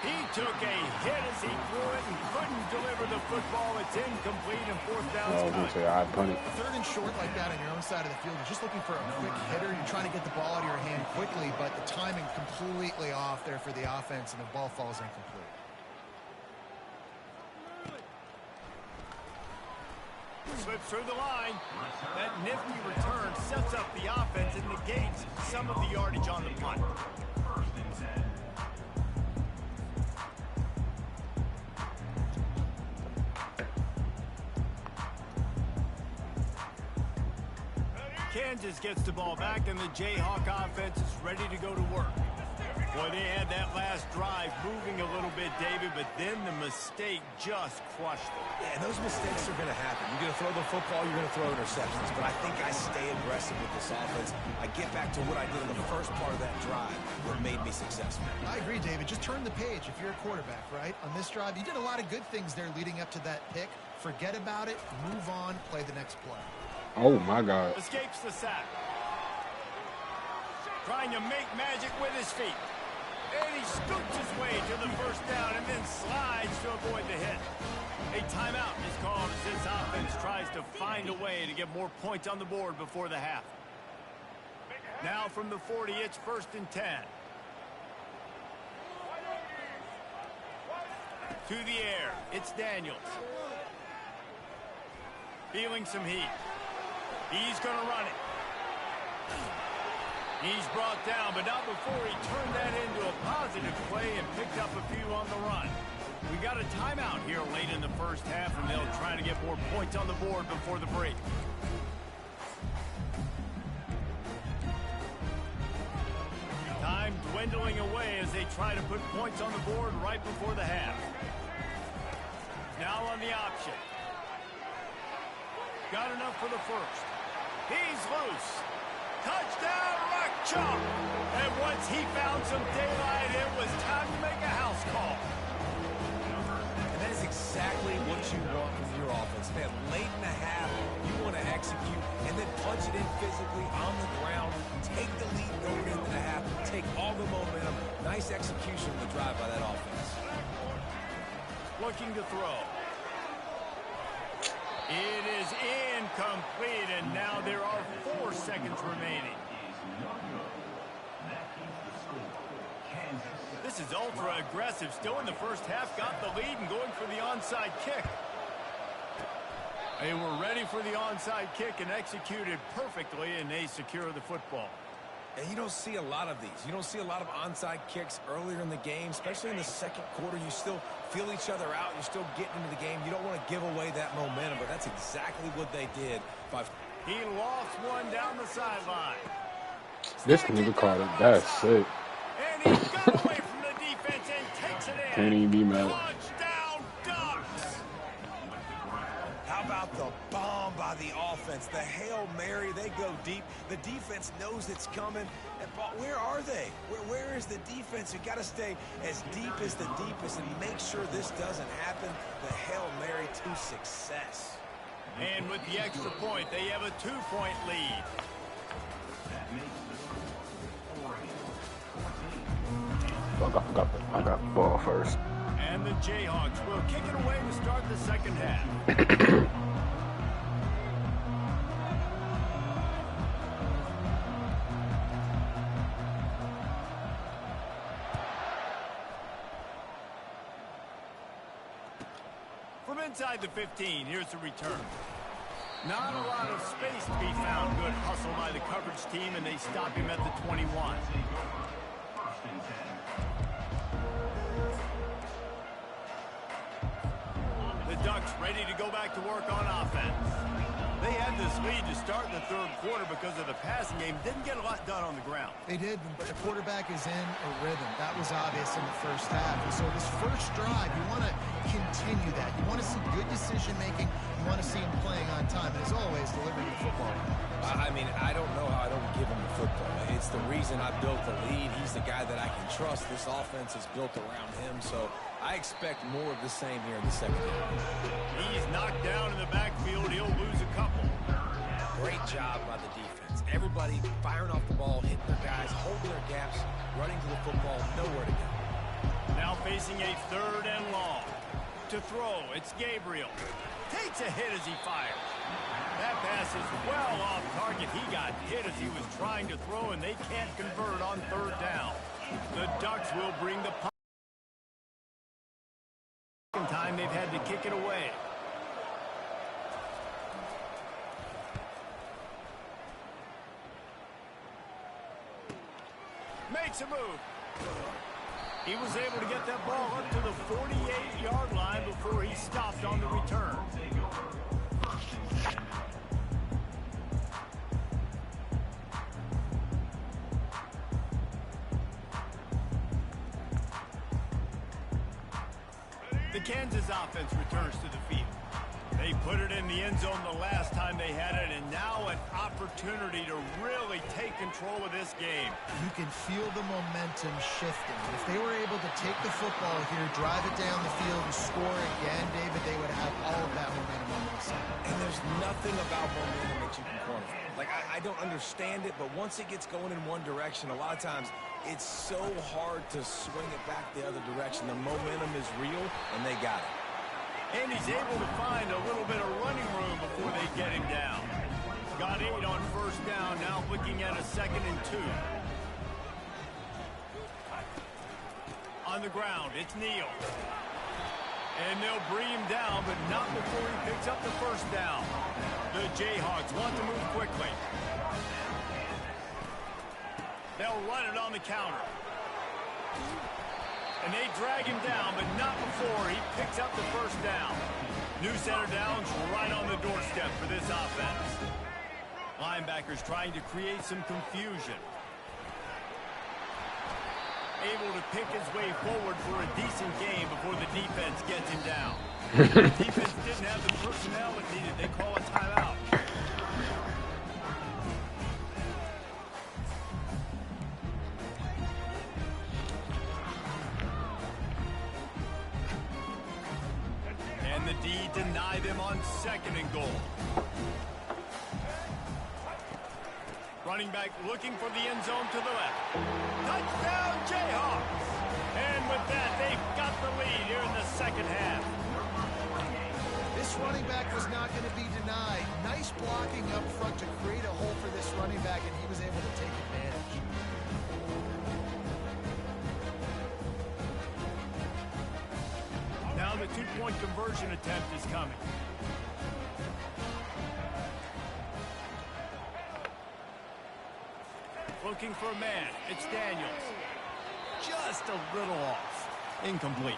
He took a hit as he threw it and couldn't deliver the football. It's incomplete and 4th down. I was going to say, I punt it. 3rd and short like that on your own side of the field. You're just looking for a quick hitter. You're trying to get the ball out of your hand quickly, but the timing completely off there for the offense, and the ball falls incomplete. Slips through the line. That nifty return sets up the offense and negates some of the yardage on the punt. 1st and 10. Kansas gets the ball back, and the Jayhawk offense is ready to go to work. Boy, they had that last drive moving a little bit, David, but then the mistake just crushed them. Yeah, and those mistakes are going to happen. You're going to throw the football, you're going to throw interceptions. But I think I stay aggressive with this offense. I get back to what I did in the first part of that drive that made me successful. I agree, David. Just turn the page if you're a quarterback, right? On this drive, you did a lot of good things there leading up to that pick. Forget about it, move on, play the next play. Oh, my God. Escapes the sack. Trying to make magic with his feet. And he scoots his way to the first down and then slides to avoid the hit. A timeout is called as this offense tries to find a way to get more points on the board before the half. Now from the 40, it's 1st and 10. To the air, it's Daniels. Feeling some heat. He's going to run it. He's brought down, but not before he turned that into a positive play and picked up a few on the run. We got a timeout here late in the first half, and they'll try to get more points on the board before the break. Time dwindling away as they try to put points on the board right before the half. Now on the option. Got enough for the first. He's loose. Touchdown, Rock Chalk. And once he found some daylight, it was time to make a house call. And that is exactly what you want from your offense. Man, late in the half, you want to execute and then punch it in physically on the ground. Take the lead going into the half. Take all the momentum. Nice execution of the drive by that offense. Looking to throw. It is incomplete, and now there are 4 seconds remaining. This is ultra aggressive. Still in the first half, got the lead and going for the onside kick. They were ready for the onside kick and executed perfectly, and they secure the football. And you don't see a lot of these. You don't see a lot of onside kicks earlier in the game, especially in the second quarter. You still feel each other out. You're still getting into the game. You don't want to give away that momentum, but that's exactly what they did. He lost one down the sideline. This nigga caught it. That's sick. And he got away from the defense and takes it in. Can't even be mad. Touchdown, Ducks. How about the bomb by the offense? The Hail Mary, they go deep. The defense knows it's coming. But where are they? Where is the defense? You got to stay as deep as the deepest and make sure this doesn't happen. The Hail Mary to success. And with the extra point, they have a 2-point lead. I got the ball first. And the Jayhawks will kick it away to start the second half. From inside the 15, here's the return. Not a lot of space to be found. Good hustle by the coverage team, and they stop him at the 21. The Ducks ready to go back to work on offense. They had this lead to start in the third quarter because of the passing game. Didn't get a lot done on the ground. They did, but the quarterback is in a rhythm. That was obvious in the first half. And so this first drive, you want to continue that. You want to see good decision-making. You want to see him playing on time. And as always, delivering the football. I mean, I don't know how I don't give him the football. It's the reason I built the lead. He's the guy that I can trust. This offense is built around him, so I expect more of the same here in the second half. He's knocked down in the backfield. He'll lose a couple. Great job by the defense. Everybody firing off the ball, hitting their guys, holding their gaps, running to the football, nowhere to go. Now facing a 3rd and long. To throw, it's Gabriel. Takes a hit as he fires. That pass is well off target. He got hit as he was trying to throw, and they can't convert on 3rd down. The Ducks will bring the punt. Second time they've had to kick it away. Makes a move. He was able to get that ball up to the 48-yard line before he stopped on the return. The Kansas offense returns to the field. They put it in the end zone the last time they had it, and now an opportunity to really take control of this game. You can feel the momentum shifting. If they were able to take the football here, drive it down the field, and score again, David, they would have all of that momentum on their side. And there's nothing about momentum that you can quantify. Like, I don't understand it, but once it gets going in one direction, a lot of times it's so hard to swing it back the other direction. The momentum is real, and they got it. And he's able to find a little bit of running room before they get him down. Got 8 on first down, now looking at a 2nd and 2. On the ground, it's Neal. And they'll bring him down, but not before he picks up the first down. The Jayhawks want to move quickly. They'll run it on the counter. And they drag him down, but not before he picks up the first down. New center downs right on the doorstep for this offense. Linebackers trying to create some confusion. Able to pick his way forward for a decent game before the defense gets him down. The defense didn't have the personnel it needed. They call a timeout. And the D deny them on 2nd and goal. Running back looking for the end zone to the left. Touchdown, Jayhawks! And with that, they've got the lead here in the second half. This running back was not going to be denied. Nice blocking up front to create a hole for this running back, and he was able to take advantage. Now the 2-point conversion attempt is coming. Looking for a man. It's Daniels. Just a little off. Incomplete.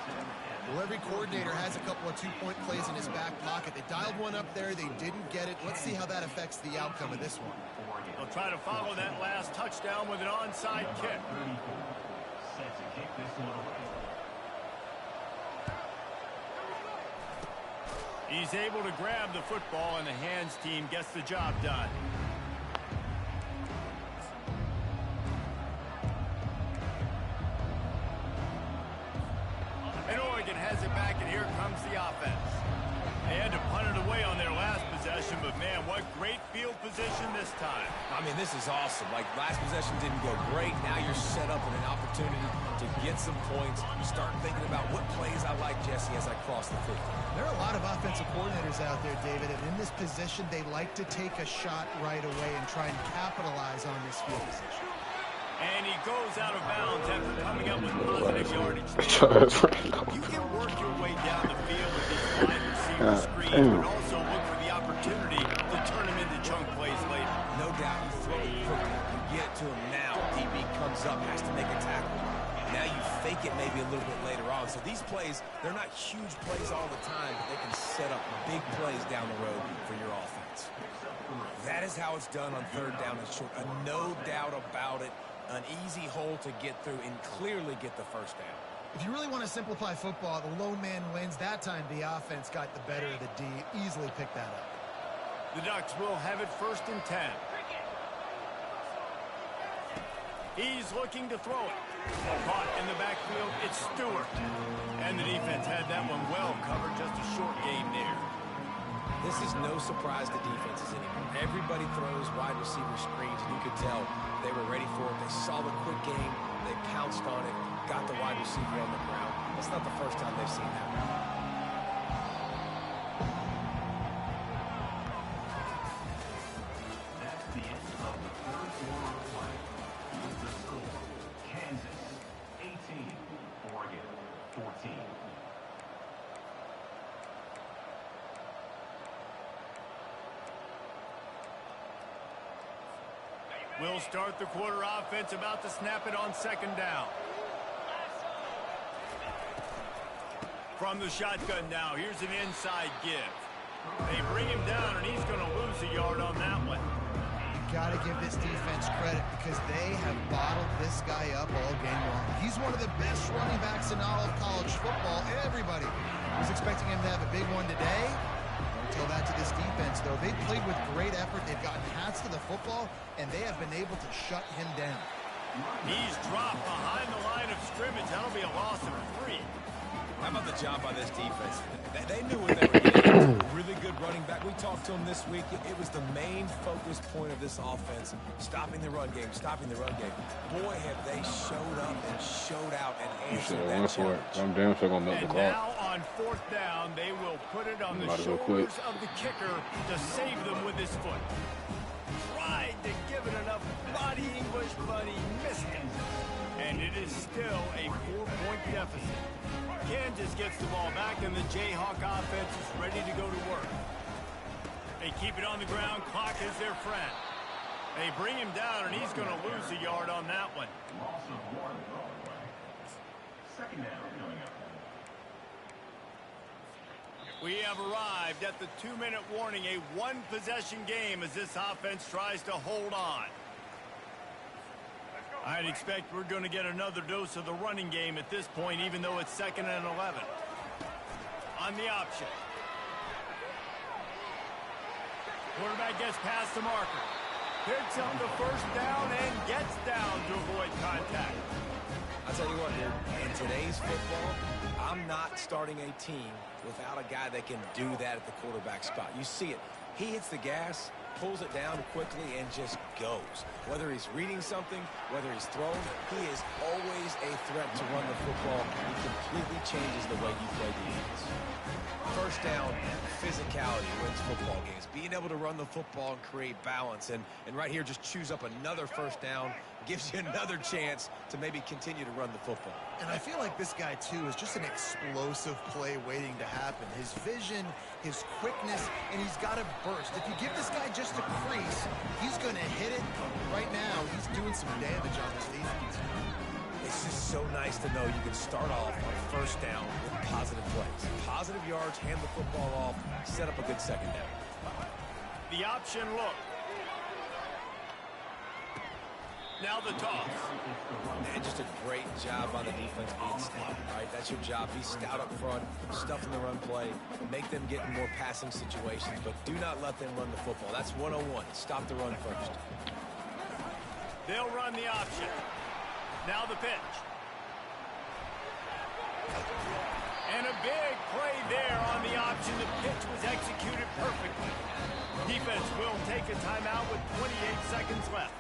Well, every coordinator has a couple of 2-point plays in his back pocket. They dialed one up there. They didn't get it. Let's see how that affects the outcome of this one. They'll try to follow that last touchdown with an onside kick. Set to kick this one away. He's able to grab the football, and the hands team gets the job done. And Oregon has it back, and here comes the offense. They had to punt it away on their last possession, but man, what great field position this time. I mean, this is awesome. Like, last possession didn't go great. Now you're set up with an opportunity to get some points. You start thinking about what plays I like, Jesse, as I cross the 50. There are a lot of offensive coordinators out there, David, and in this position, they like to take a shot right away and try and capitalize on this field position. And he goes out of bounds after coming up with positive yardage. You can work your way down the field with these wide receiver screens, but also look for the opportunity to turn them into chunk plays later. No doubt you throw it quickly. You get to him now. DB comes up, has to make a tackle. Now you fake it maybe a little bit later on. So these plays, they're not huge plays all the time, but they can set up big plays down the road for your offense. That is how it's done on 3rd down and short. No doubt about it. An easy hole to get through and clearly get the first down. If you really want to simplify football, the lone man wins. That time the offense got the better of the D. Easily picked that up. The Ducks will have it 1st and 10. He's looking to throw it. Caught in the backfield, it's Stewart. And the defense had that one well covered, just a short game there. This is no surprise to defenses anymore. Everybody throws wide receiver screens, and you could tell they were ready for it. They saw the quick game. They pounced on it, got the wide receiver on the ground. That's not the first time they've seen that. That's the end of the 3rd quarter of play. With the score, Kansas 18, Oregon 14. We'll start the quarter offense, about to snap it on 2nd down. From the shotgun now, here's an inside give. They bring him down, and he's going to lose a yard on that one. Got to give this defense credit because they have bottled this guy up all game long. He's one of the best running backs in all of college football. Everybody was expecting him to have a big one today. tell that to this defense, though. They've played with great effort. They've gotten hats to the football, and they have been able to shut him down. He's dropped behind the line of scrimmage. That'll be a loss of 3. How about the job by this defense? They knew what they were getting. Really good running back. We talked to him this week. It was the main focus point of this offense, stopping the run game, stopping the run game. Boy, have they showed up and showed out and answered that challenge. I'm damn sure going to milk the clock. Now on 4th down, they will put it on the shoulders of the kicker to save them with his foot. Tried to give it enough body English, but he missed it. And it is still a 4-point deficit. Kansas gets the ball back, and the Jayhawk offense is ready to go to work. They keep it on the ground. Clock is their friend. They bring him down, and he's going to lose a yard on that one. Loss of 1 Broadway. Second down coming up. We have arrived at the 2-minute warning, a 1-possession game as this offense tries to hold on. I'd expect we're going to get another dose of the running game at this point, even though it's 2nd and 11. On the option. Quarterback gets past the marker. Picks up the 1st down and gets down to avoid contact. I'll tell you what, dude, in today's football, I'm not starting a team without a guy that can do that at the quarterback spot. You see it. He hits the gas, pulls it down quickly, and just goes. Whether he's reading something, whether he's throwing, he is always a threat to run the football. He completely changes the way you play defense. 1st down, physicality wins football games. Being able to run the football and create balance. And right here, just choose up another 1st down, gives you another chance to maybe continue to run the football. And I feel like this guy, too, is just an explosive play waiting to happen. His vision, his quickness, and he's got to burst. If you give this guy just a crease, he's going to hit it. Right now, he's doing some damage on this defense. It's just so nice to know you can start off on 1st down with positive plays. Positive yards, hand the football off, set up a good 2nd down. The option look. Now the toss. And just a great job on the defense being stout, right? That's your job. Be stout up front, stuff in the run play, make them get in more passing situations, but do not let them run the football. That's 101. Stop the run first. They'll run the option. Now the pitch. And a big play there on the option. The pitch was executed perfectly. Defense will take a timeout with 28 seconds left.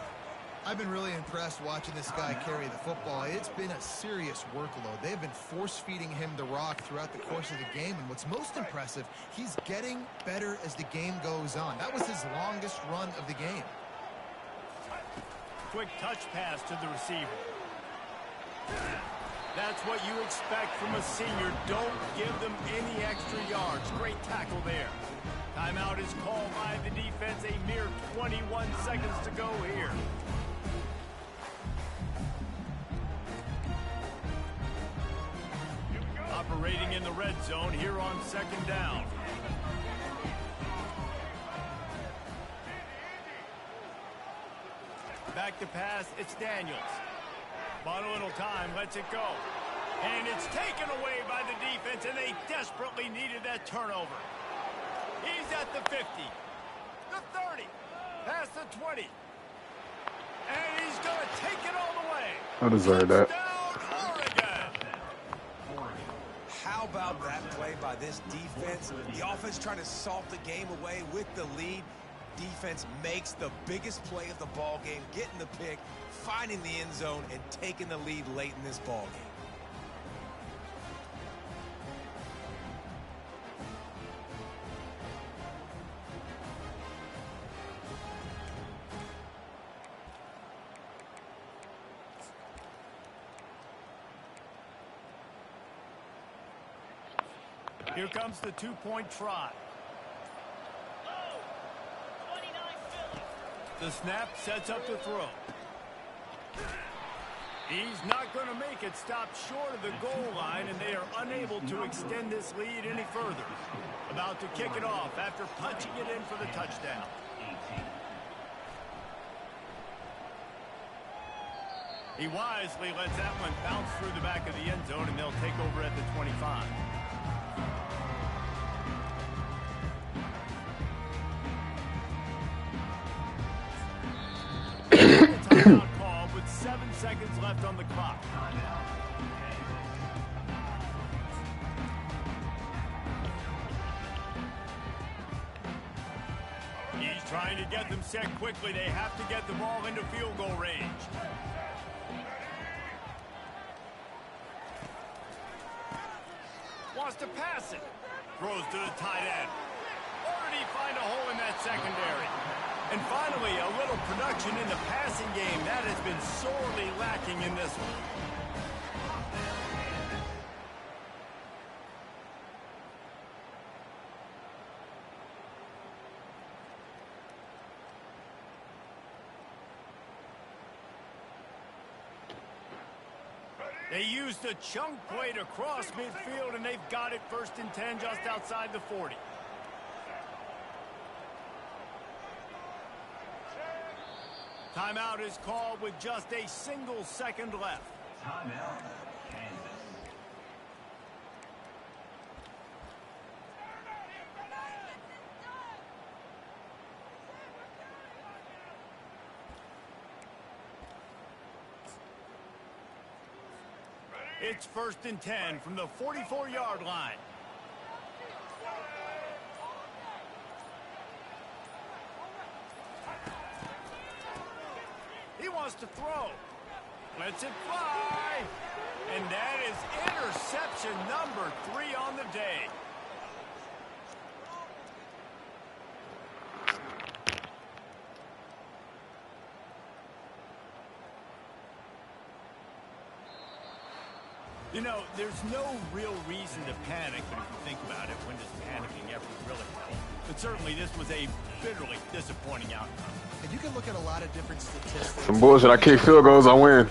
I've been really impressed watching this guy carry the football. It's been a serious workload. They've been force-feeding him the rock throughout the course of the game, and what's most impressive, he's getting better as the game goes on. That was his longest run of the game. Quick touch pass to the receiver. That's what you expect from a senior. Don't give them any extra yards. Great tackle there. Timeout is called by the defense. A mere 21 seconds to go here. Operating in the red zone here on 2nd down. Back to pass, it's Daniels. Bottle little time, lets it go. And it's taken away by the defense, and they desperately needed that turnover. He's at the 50, the 30, past the 20. And he's going to take it all the way. I deserve that. Touchdown, Oregon. How about that play by this defense? The offense trying to salt the game away with the lead. Defense makes the biggest play of the ball game, getting the pick, finding the end zone, and taking the lead late in this ball game. Here comes the 2-point try. The snap sets up the throw. He's not going to make it. Stop short of the goal line, and they are unable to extend this lead any further. About to kick it off after punching it in for the touchdown. He wisely lets that one bounce through the back of the end zone, and they'll take over at the 25. seconds left on the clock. He's trying to get them set quickly. They have to get the ball into field goal range. Wants to pass it. Throws to the tight end. Or did he find a hole in that secondary? And finally, a little production in the passing game. That has been sorely lacking in this one. They used a chunk play to cross midfield, and they've got it 1st and 10 just outside the 40. Timeout is called with just a single second left. Timeout, Kansas. It's 1st and 10 from the 44-yard line. He wants to throw. Lets it fly. And that is interception number 3 on the day. You know, there's no real reason to panic, but if you think about it, when does panicking ever really help? But certainly this was a bitterly disappointing outcome. And you can look at a lot of different statistics. Some bullshit. I kick field goals, I win.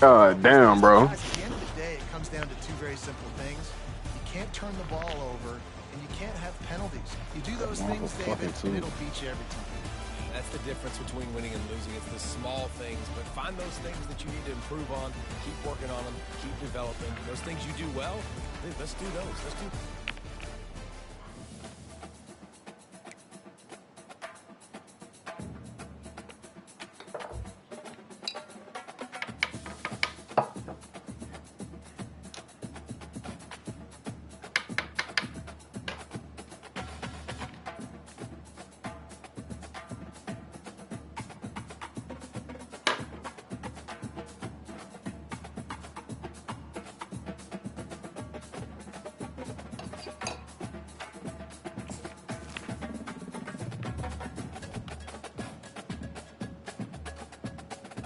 God damn, bro. At the end of the day, it comes down to 2 very simple things. You can't turn the ball over, and you can't have penalties. You do those things, David, and it'll beat you every time. That's the difference between winning and losing. It's the small things, but find those things that you need to improve on. Keep working on them. Keep developing. Those things you do well, let's do those. Let's do